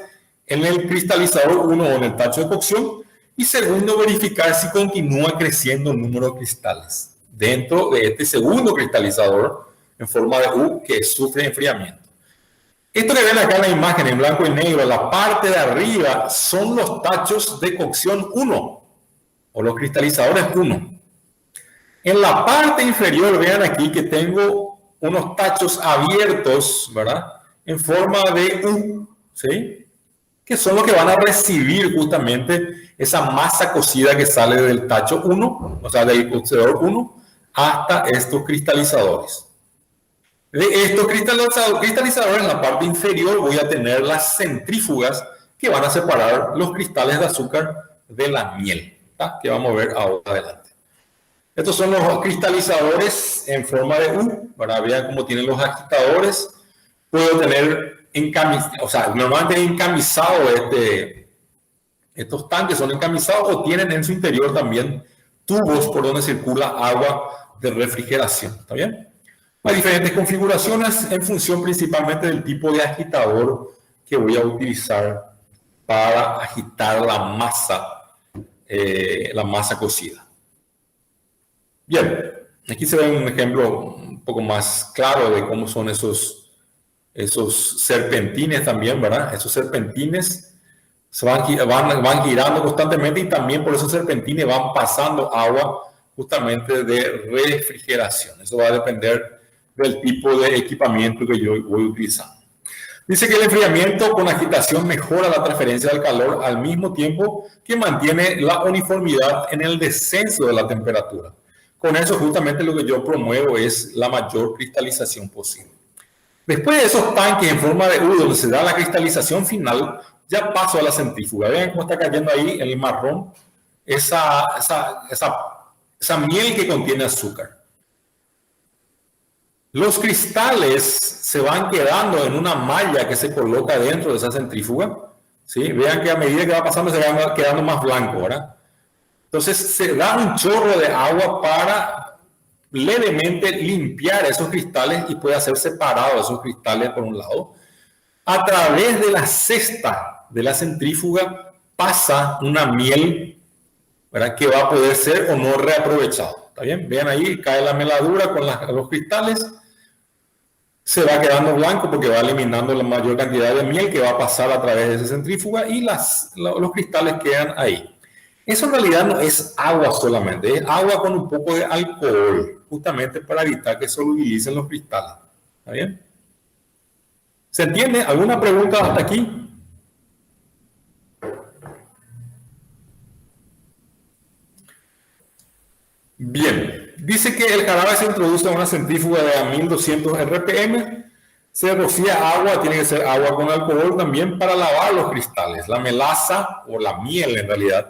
en el cristalizador 1 o en el tacho de cocción, y segundo, verificar si continúa creciendo el número de cristales dentro de este segundo cristalizador en forma de U que sufre enfriamiento. Esto que ven acá en la imagen en blanco y negro, la parte de arriba son los tachos de cocción 1 o los cristalizadores 1. En la parte inferior, vean aquí que tengo unos tachos abiertos, ¿verdad? En forma de U, ¿sí? Que son los que van a recibir justamente esa masa cocida que sale del tacho 1, o sea, del cocedor 1, hasta estos cristalizadores. De estos cristalizadores, en la parte inferior voy a tener las centrífugas que van a separar los cristales de azúcar de la miel, ¿tá? Que vamos a ver ahora adelante. Estos son los cristalizadores en forma de U, para ver cómo tienen los agitadores. Puedo tener encamisado, o sea, normalmente encamisado estos tanques son encamisados o tienen en su interior también tubos por donde circula agua de refrigeración. ¿Está bien? Hay diferentes configuraciones en función principalmente del tipo de agitador que voy a utilizar para agitar la masa cocida. Bien, aquí se ve un ejemplo un poco más claro de cómo son esos serpentines también, ¿verdad? Esos serpentines se van girando constantemente y también por esos serpentines van pasando agua justamente de refrigeración. Eso va a depender del tipo de equipamiento que yo voy utilizando. Dice que el enfriamiento con agitación mejora la transferencia del calor al mismo tiempo que mantiene la uniformidad en el descenso de la temperatura. Con eso justamente lo que yo promuevo es la mayor cristalización posible. Después de esos tanques en forma de U donde se da la cristalización final, ya paso a la centrífuga. Vean cómo está cayendo ahí en el marrón esa miel que contiene azúcar. Los cristales se van quedando en una malla que se coloca dentro de esa centrífuga, ¿sí? Vean que a medida que va pasando se va quedando más blanco, ¿verdad? Entonces se da un chorro de agua para levemente limpiar esos cristales y puede hacer separados esos cristales por un lado. A través de la cesta de la centrífuga pasa una miel, ¿verdad? Que va a poder ser o no reaprovechado. ¿Está bien? Vean ahí, cae la meladura con los cristales. Se va quedando blanco porque va eliminando la mayor cantidad de miel que va a pasar a través de esa centrífuga y los cristales quedan ahí. Eso en realidad no es agua solamente, es agua con un poco de alcohol, justamente para evitar que solubilicen los cristales. ¿Está bien? ¿Se entiende? ¿Alguna pregunta hasta aquí? Bien, dice que el jarabe se introduce en una centrífuga de a 1200 RPM, se rocía agua, tiene que ser agua con alcohol también para lavar los cristales. La melaza o la miel en realidad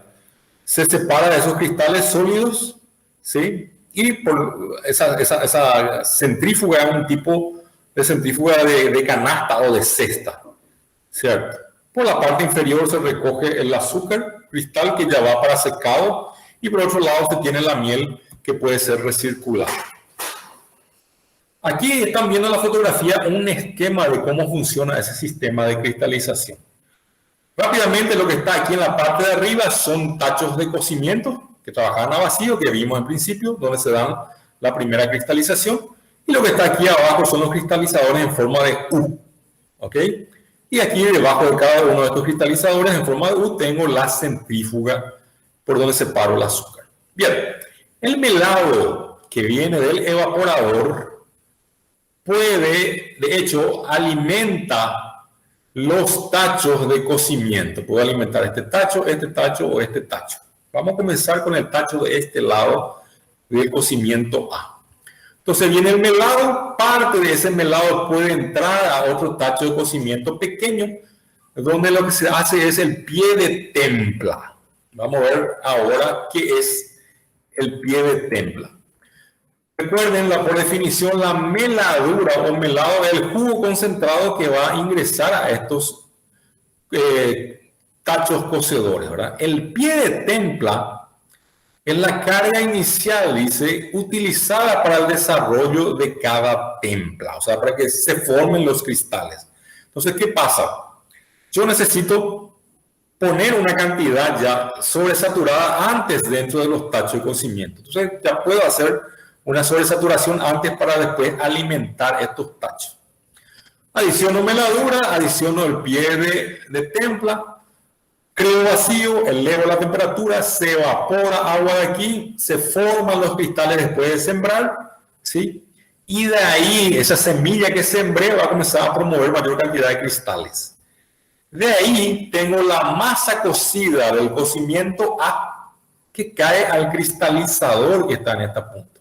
se separa de esos cristales sólidos, ¿sí? Y por esa centrífuga es un tipo de centrífuga de canasta o de cesta, ¿cierto? Por la parte inferior se recoge el azúcar cristal que ya va para secado y por otro lado se tiene la miel que puede ser recirculada. Aquí están viendo en la fotografía un esquema de cómo funciona ese sistema de cristalización. Rápidamente lo que está aquí en la parte de arriba son tachos de cocimiento que trabajan a vacío, que vimos en principio, donde se dan la primera cristalización. Y lo que está aquí abajo son los cristalizadores en forma de U. ¿Ok? Y aquí debajo de cada uno de estos cristalizadores en forma de U tengo la centrífuga por donde separo el azúcar. Bien, el melado que viene del evaporador puede, de hecho, alimenta los tachos de cocimiento. Puede alimentar este tacho o este tacho. Vamos a comenzar con el tacho de este lado del cocimiento A. Entonces viene el melado, parte de ese melado puede entrar a otro tacho de cocimiento pequeño, donde lo que se hace es el pie de templa. Vamos a ver ahora qué es el pie de templa. Recuerden, por definición, la meladura o melado es el jugo concentrado que va a ingresar a estos tachos cocedores, ¿verdad? El pie de templa es la carga inicial, dice, utilizada para el desarrollo de cada templa, o sea, para que se formen los cristales. Entonces, ¿qué pasa? Yo necesito poner una cantidad ya sobresaturada antes dentro de los tachos de cocimiento. Entonces, ya puedo hacer una sobresaturación antes para después alimentar estos tachos. Adiciono meladura, adiciono el pie de templa, creo vacío, elevo la temperatura, se evapora agua de aquí, se forman los cristales después de sembrar, ¿sí? Y de ahí, esa semilla que sembré va a comenzar a promover mayor cantidad de cristales. De ahí tengo la masa cocida del cocimiento A que cae al cristalizador que está en este punto.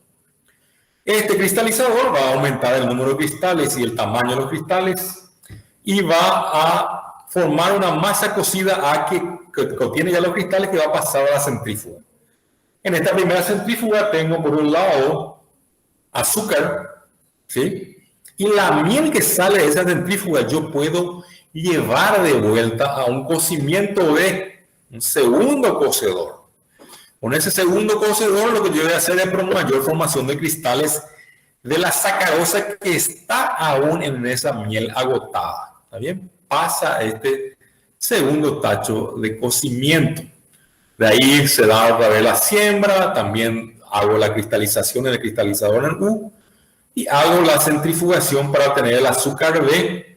Este cristalizador va a aumentar el número de cristales y el tamaño de los cristales y va a formar una masa cocida A que contiene ya los cristales que va a pasar a la centrífuga. En esta primera centrífuga tengo por un lado azúcar, ¿sí? Y la miel que sale de esa centrífuga yo puedo llevar de vuelta a un cocimiento B, un segundo cocedor. Con ese segundo cocedor lo que yo voy a hacer es mayor formación de cristales de la sacarosa que está aún en esa miel agotada. ¿Está bien? Pasa este segundo tacho de cocimiento. De ahí se da otra vez la siembra, también hago la cristalización en el cristalizador en U y hago la centrifugación para obtener el azúcar B.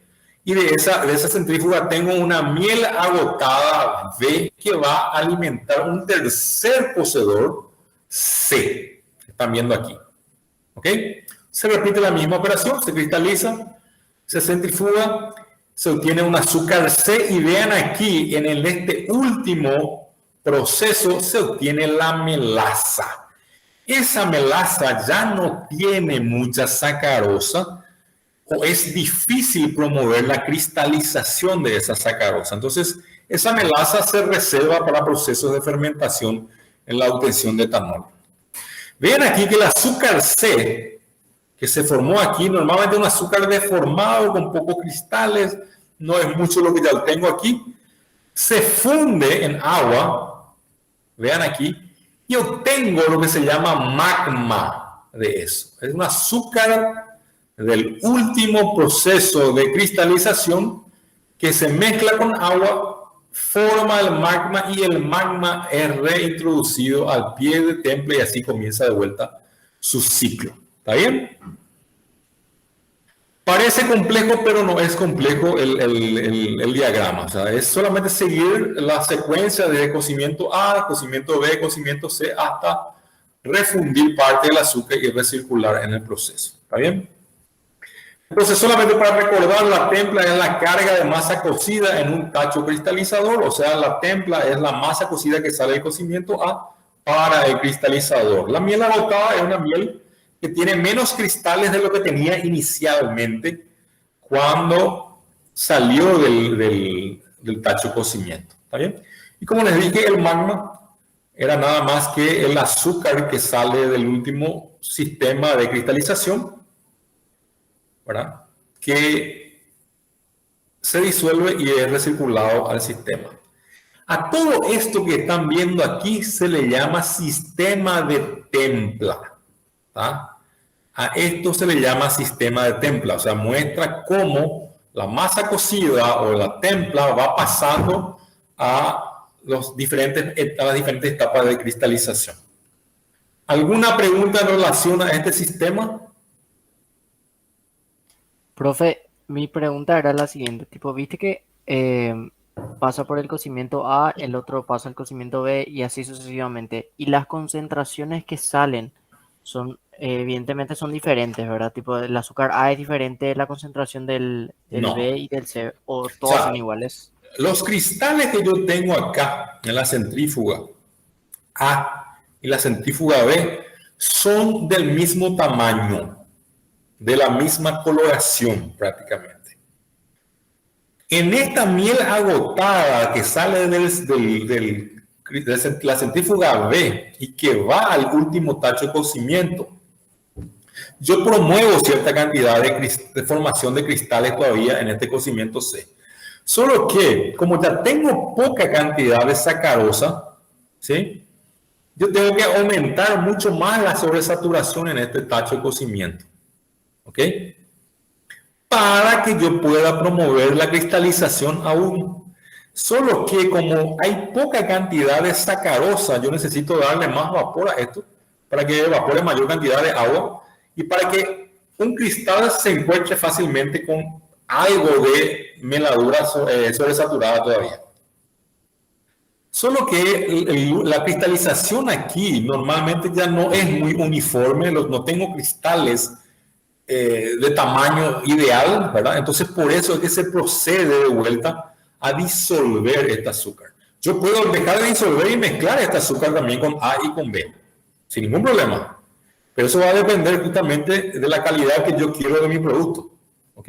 Y de esa centrífuga tengo una miel agotada B que va a alimentar un tercer cocedor C. Están viendo aquí. ¿Ok? Se repite la misma operación, se cristaliza, se centrifuga, se obtiene un azúcar C y vean aquí, en este último proceso se obtiene la melaza. Esa melaza ya no tiene mucha sacarosa, o es difícil promover la cristalización de esa sacarosa. Entonces, esa melaza se reserva para procesos de fermentación en la obtención de etanol. Vean aquí que el azúcar C, que se formó aquí, normalmente un azúcar deformado con pocos cristales, no es mucho lo que ya tengo aquí, se funde en agua, vean aquí, y obtengo lo que se llama magma de eso. Es un azúcar del último proceso de cristalización que se mezcla con agua, forma el magma y el magma es reintroducido al pie de templa y así comienza de vuelta su ciclo. ¿Está bien? Parece complejo, pero no es complejo el diagrama. O sea, es solamente seguir la secuencia de cocimiento A, cocimiento B, cocimiento C, hasta refundir parte del azúcar y recircular en el proceso. ¿Está bien? Entonces, solamente para recordar, la templa es la carga de masa cocida en un tacho cristalizador, o sea, la templa es la masa cocida que sale del cocimiento A para el cristalizador. La miel agotada es una miel que tiene menos cristales de lo que tenía inicialmente cuando salió del tacho cocimiento. ¿Está bien? Y como les dije, el magma era nada más que el azúcar que sale del último sistema de cristalización, ¿verdad? Que se disuelve y es recirculado al sistema. A todo esto que están viendo aquí se le llama sistema de templa. ¿Tá? A esto se le llama sistema de templa, o sea, muestra cómo la masa cocida o la templa va pasando a las diferentes etapas de cristalización. ¿Alguna pregunta en relación a este sistema? Profe, mi pregunta era la siguiente, tipo, viste que pasa por el cocimiento A, el otro pasa al cocimiento B y así sucesivamente. Y las concentraciones que salen son, evidentemente son diferentes, ¿verdad? Tipo, el azúcar A es diferente de la concentración del No. B y del C, o O todas sea, son iguales. los cristales que yo tengo acá en la centrífuga A y la centrífuga B son del mismo tamaño, de la misma coloración prácticamente. En esta miel agotada que sale de la centrífuga B y que va al último tacho de cocimiento, yo promuevo cierta cantidad de formación de cristales todavía en este cocimiento C. Solo que, como ya tengo poca cantidad de sacarosa, ¿sí? Yo tengo que aumentar mucho más la sobresaturación en este tacho de cocimiento. ¿Ok? Para que yo pueda promover la cristalización aún. Solo que como hay poca cantidad de sacarosa, yo necesito darle más vapor a esto para que evapore mayor cantidad de agua y para que un cristal se encuentre fácilmente con algo de meladura sobresaturada todavía. Solo que la cristalización aquí normalmente ya no es muy uniforme, no tengo cristales de tamaño ideal, ¿verdad? Entonces por eso es que se procede de vuelta a disolver este azúcar. Yo puedo dejar de disolver y mezclar este azúcar también con A y con B, sin ningún problema. Pero eso va a depender justamente de la calidad que yo quiero de mi producto, ¿ok?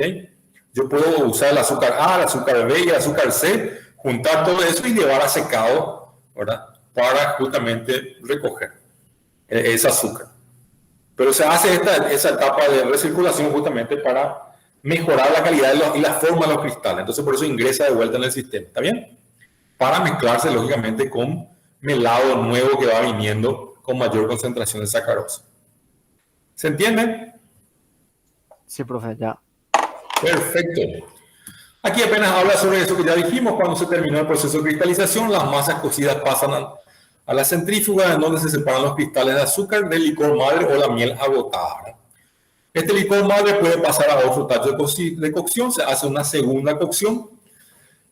Yo puedo usar el azúcar A, el azúcar B y el azúcar C, juntar todo eso y llevar a secado, ¿verdad? Para justamente recoger ese azúcar. Pero se hace esa etapa de recirculación justamente para mejorar la calidad y la forma de los cristales. Entonces, por eso ingresa de vuelta en el sistema. ¿Está bien? Para mezclarse, lógicamente, con melado nuevo que va viniendo con mayor concentración de sacarosa. ¿Se entiende? Sí, profe, ya. Perfecto. Aquí apenas habla sobre eso que ya dijimos. Cuando se terminó el proceso de cristalización, las masas cocidas pasan a la centrífuga, en donde se separan los cristales de azúcar del licor madre o la miel agotada. Este licor madre puede pasar a otro tacho de cocción, se hace una segunda cocción.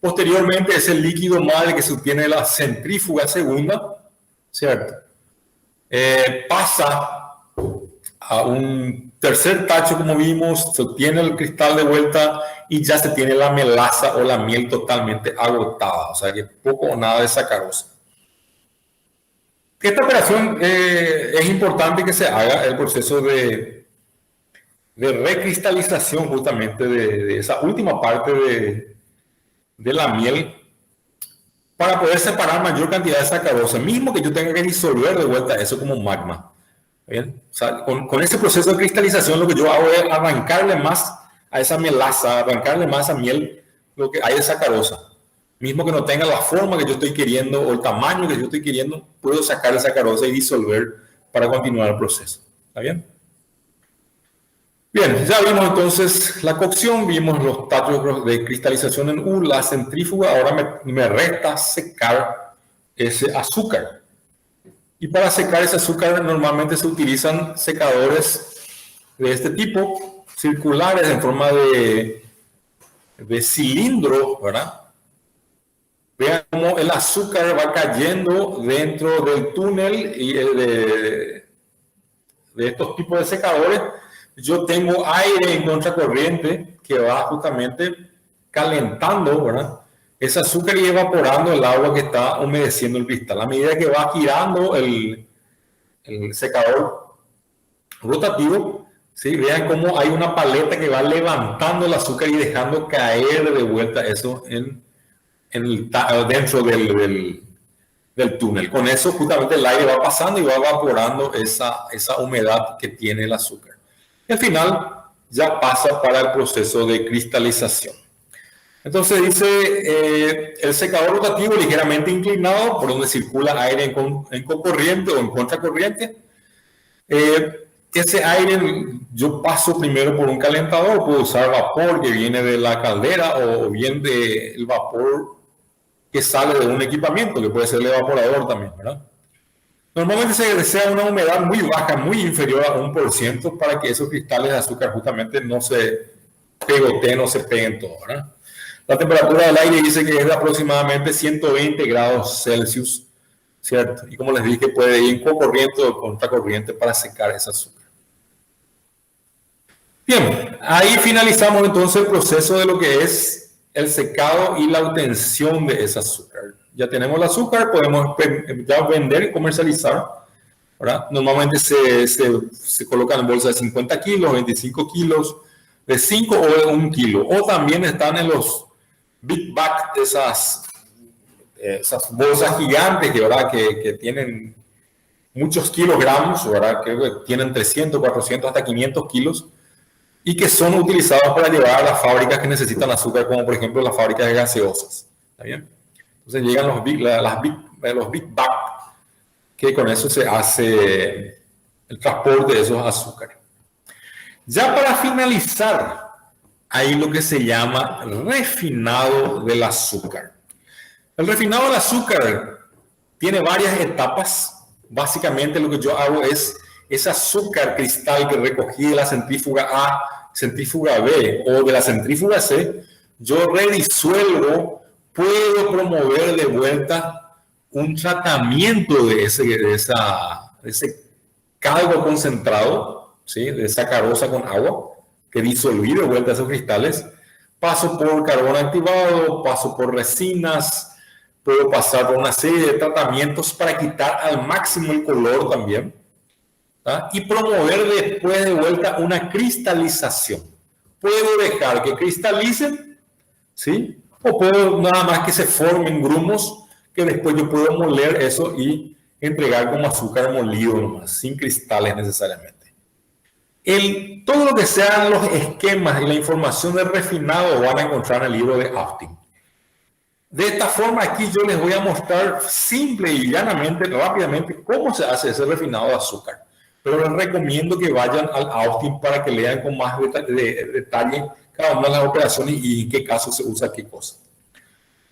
Posteriormente, ese líquido madre que se obtiene de la centrífuga segunda, ¿cierto? Pasa a un tercer tacho, como vimos, se obtiene el cristal de vuelta y ya se tiene la melaza o la miel totalmente agotada, o sea que poco o nada de sacarosa. Esta operación es importante que se haga el proceso de recristalización justamente de esa última parte de la miel para poder separar mayor cantidad de sacarosa, mismo que yo tenga que disolver de vuelta eso como magma. ¿Bien? O sea, con ese proceso de cristalización lo que yo hago es arrancarle más a esa melaza, arrancarle más a miel lo que hay de sacarosa. Mismo que no tenga la forma que yo estoy queriendo o el tamaño que yo estoy queriendo, puedo sacar la sacarosa y disolver para continuar el proceso. ¿Está bien? Bien, ya vimos entonces la cocción, vimos los tachos de cristalización en U, la centrífuga. Ahora me resta secar ese azúcar. Y para secar ese azúcar normalmente se utilizan secadores de este tipo, circulares en forma de cilindro, ¿verdad? Vean cómo el azúcar va cayendo dentro del túnel y de estos tipos de secadores. Yo tengo aire en contracorriente que va justamente calentando, ¿verdad?, ese azúcar y evaporando el agua que está humedeciendo el cristal. A medida que va girando el secador rotativo, ¿sí? Vean cómo hay una paleta que va levantando el azúcar y dejando caer de vuelta eso dentro del túnel. Con eso justamente el aire va pasando y va evaporando esa humedad que tiene el azúcar. Y al final ya pasa para el proceso de cristalización. Entonces dice el secador rotativo ligeramente inclinado por donde circula aire en corriente o en contracorriente. Ese aire yo paso primero por un calentador, puedo usar vapor que viene de la caldera o bien del vapor que sale de un equipamiento, que puede ser el evaporador también, ¿verdad? Normalmente se desea una humedad muy baja, muy inferior a 1%, para que esos cristales de azúcar justamente no se pegoteen, no se peguen todo, ¿verdad? La temperatura del aire dice que es de aproximadamente 120 grados Celsius, ¿cierto? Y como les dije, puede ir con corriente o contracorriente para secar ese azúcar. Bien, ahí finalizamos entonces el proceso de lo que es el secado y la obtención de ese azúcar. Ya tenemos el azúcar, podemos ya vender y comercializar, ¿verdad? Normalmente se colocan en bolsas de 50 kilos, 25 kilos, de 5 o de 1 kilo. O también están en los big bag, esas bolsas gigantes, ¿verdad? Que tienen muchos kilogramos, ¿verdad? Que tienen 300, 400, hasta 500 kilos. Y que son utilizados para llevar a las fábricas que necesitan azúcar, como por ejemplo las fábricas de gaseosas. ¿Está bien? Entonces llegan los big bag, que con eso se hace el transporte de esos azúcares. Ya para finalizar, hay lo que se llama refinado del azúcar. El refinado del azúcar tiene varias etapas. Básicamente lo que yo hago es ese azúcar cristal que recogí de la centrífuga A, centrífuga B o de la centrífuga C, yo redisuelvo, puedo promover de vuelta un tratamiento de ese caldo concentrado, ¿sí? De sacarosa con agua, que disolví de vuelta esos cristales. Paso por carbón activado, paso por resinas, puedo pasar por una serie de tratamientos para quitar al máximo el color también. ¿Ah? Y promover después de vuelta una cristalización. Puedo dejar que cristalicen, ¿sí? O puedo nada más que se formen grumos que después yo puedo moler eso y entregar como azúcar molido nomás, sin cristales necesariamente. Todo lo que sean los esquemas y la información de refinado van a encontrar en el libro de Austin. De esta forma aquí yo les voy a mostrar simple y llanamente, rápidamente, cómo se hace ese refinado de azúcar. Pero les recomiendo que vayan al Austin para que lean con más detalle cada una de las operaciones y en qué caso se usa qué cosa.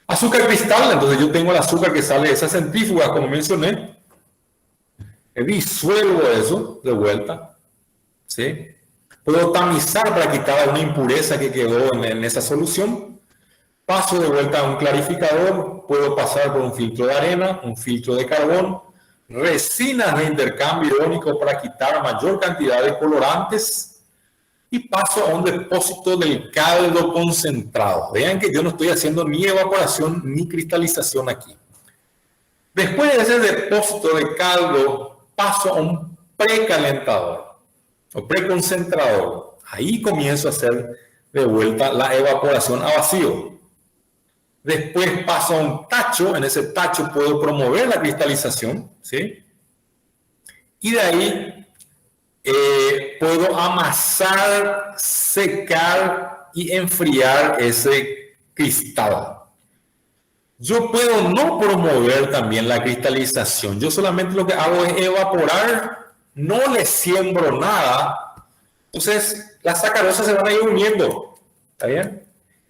Azúcar cristal, entonces yo tengo el azúcar que sale de esa centrífuga, como mencioné. Disuelvo eso de vuelta, ¿sí? Puedo tamizar para quitar alguna impureza que quedó en esa solución. Paso de vuelta a un clarificador, puedo pasar por un filtro de arena, un filtro de carbón, resinas de intercambio iónico para quitar mayor cantidad de colorantes y paso a un depósito del caldo concentrado. Vean que yo no estoy haciendo ni evaporación ni cristalización aquí. Después de ese depósito de caldo, paso a un precalentador o preconcentrador. Ahí comienzo a hacer de vuelta la evaporación a vacío. Después paso a un tacho, en ese tacho puedo promover la cristalización, ¿sí? Y de ahí puedo amasar, secar y enfriar ese cristal. Yo puedo no promover también la cristalización, yo solamente lo que hago es evaporar, no le siembro nada, entonces las sacarosas se van a ir uniendo, ¿está bien?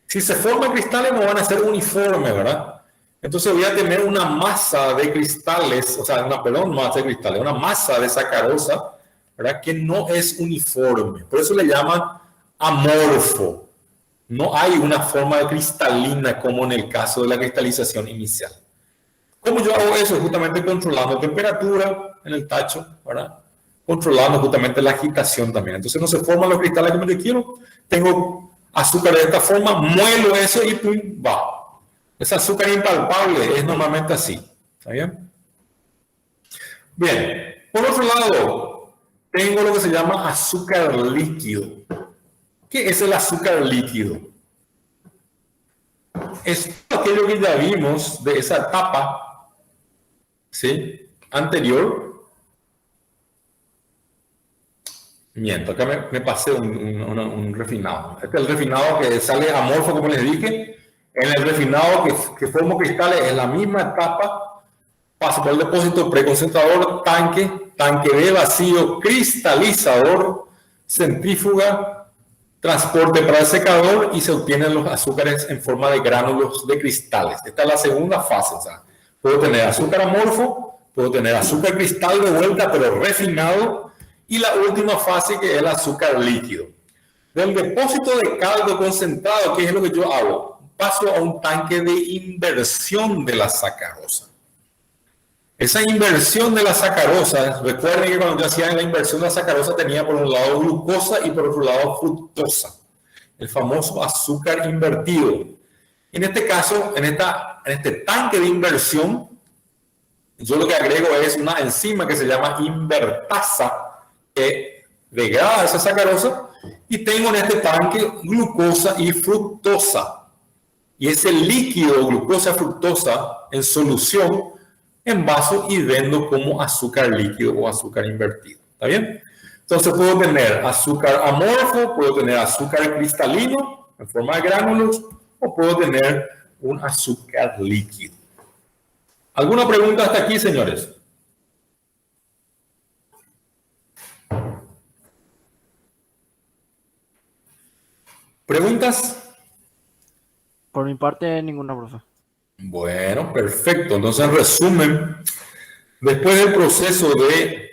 Si se forman cristales no van a ser uniformes, ¿verdad? Entonces voy a tener una masa de cristales, o sea, una masa de sacarosa, ¿verdad? Que no es uniforme. Por eso le llaman amorfo. No hay una forma de cristalina como en el caso de la cristalización inicial. ¿Cómo yo hago eso? Justamente controlando temperatura en el tacho, ¿verdad? Controlando justamente la agitación también. Entonces no se forman los cristales como yo quiero. Tengo azúcar de esta forma, muelo eso y pum, va. Ese azúcar impalpable es normalmente así. ¿Está bien? Bien. Por otro lado, tengo lo que se llama azúcar líquido. ¿Qué es el azúcar líquido? Es aquello que ya vimos de esa etapa, ¿sí? Anterior. Miento, acá me pasé un refinado. Este es el refinado que sale amorfo, como les dije. En el refinado que forma cristales es la misma etapa. Paso por el depósito preconcentrador, tanque de vacío, cristalizador, centrífuga, transporte para el secador y se obtienen los azúcares en forma de gránulos de cristales. Esta es la segunda fase. O sea, puedo tener azúcar amorfo, puedo tener azúcar cristal de vuelta, pero refinado. Y la última fase que es el azúcar líquido. Del depósito de caldo concentrado, ¿qué es lo que yo hago? paso a un tanque de inversión de la sacarosa. Esa inversión de la sacarosa, recuerden que cuando yo hacía la inversión de la sacarosa tenía por un lado glucosa y por otro lado fructosa, el famoso azúcar invertido. En este caso, en este tanque de inversión, yo lo que agrego es una enzima que se llama invertasa, que degrada esa sacarosa, y tengo en este tanque glucosa y fructosa. Y ese líquido, glucosa, fructosa, en solución, en vaso, y vendo como azúcar líquido o azúcar invertido. ¿Está bien? Entonces puedo tener azúcar amorfo, puedo tener azúcar cristalino en forma de gránulos, o puedo tener un azúcar líquido. ¿Alguna pregunta hasta aquí, señores? ¿Preguntas? Por mi parte, ninguna, profe. Bueno, perfecto. Entonces, en resumen, después del proceso de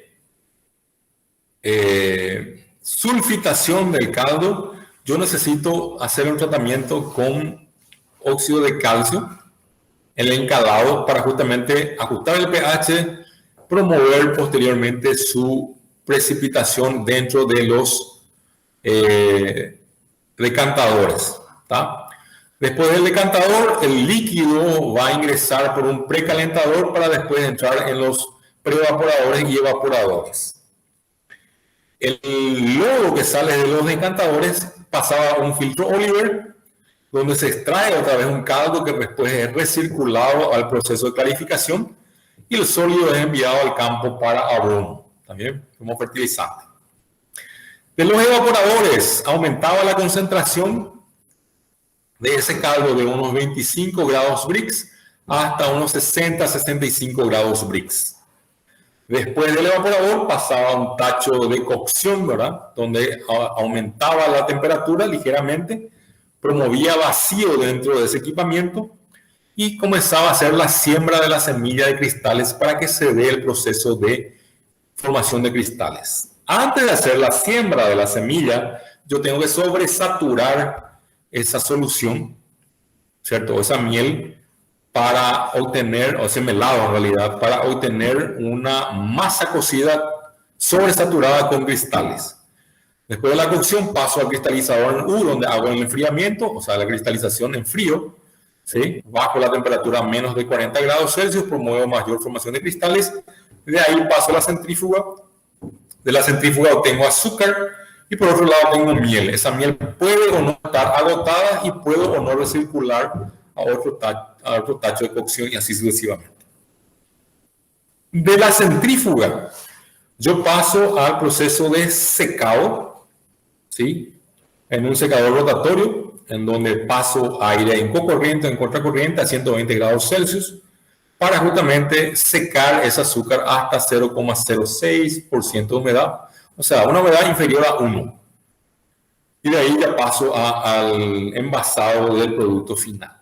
sulfitación del caldo, yo necesito hacer un tratamiento con óxido de calcio, el encalado, para justamente ajustar el pH, promover posteriormente su precipitación dentro de los decantadores. ¿Tá? Después del decantador, el líquido va a ingresar por un precalentador para después entrar en los preevaporadores y evaporadores. El lodo que sale de los decantadores pasaba a un filtro Oliver, donde se extrae otra vez un caldo que después es recirculado al proceso de clarificación, y el sólido es enviado al campo para abono, también como fertilizante. De los evaporadores aumentaba la concentración de ese caldo de unos 25 grados Brix hasta unos 60-65 grados Brix. Después del evaporador pasaba a un tacho de cocción, ¿verdad? Donde aumentaba la temperatura ligeramente, promovía vacío dentro de ese equipamiento y comenzaba a hacer la siembra de la semilla de cristales para que se dé el proceso de formación de cristales. Antes de hacer la siembra de la semilla, yo tengo que sobresaturar esa solución, ¿cierto? O esa miel, para obtener, o ese melado en realidad, para obtener una masa cocida sobresaturada con cristales. Después de la cocción paso al cristalizador en U, donde hago el enfriamiento, o sea, la cristalización en frío, ¿sí? Bajo la temperatura a menos de 40 grados Celsius, promuevo mayor formación de cristales. De ahí paso a la centrífuga. De la centrífuga obtengo azúcar y por otro lado tengo miel. Esa miel puede o no estar agotada y puedo o no recircular a otro tacho de cocción y así sucesivamente. De la centrífuga yo paso al proceso de secado, ¿sí? En un secador rotatorio, en donde paso aire en cocorriente o en contracorriente a 120 grados Celsius para justamente secar ese azúcar hasta 0,06% de humedad, o sea, una humedad inferior a 1. Y de ahí ya paso al envasado del producto final.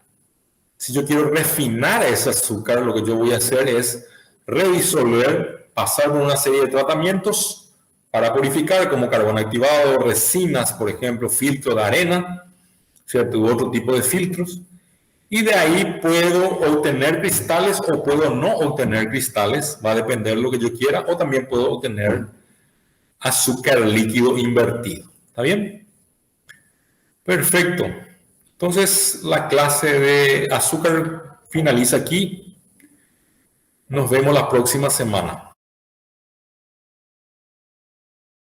Si yo quiero refinar ese azúcar, lo que yo voy a hacer es redisolver, pasar por una serie de tratamientos para purificar, como carbón activado, resinas, por ejemplo, filtro de arena, ¿cierto? U otro tipo de filtros. Y de ahí puedo obtener cristales o puedo no obtener cristales, va a depender de lo que yo quiera, o también puedo obtener azúcar líquido invertido. ¿Está bien? Perfecto. Entonces, la clase de azúcar finaliza aquí. Nos vemos la próxima semana.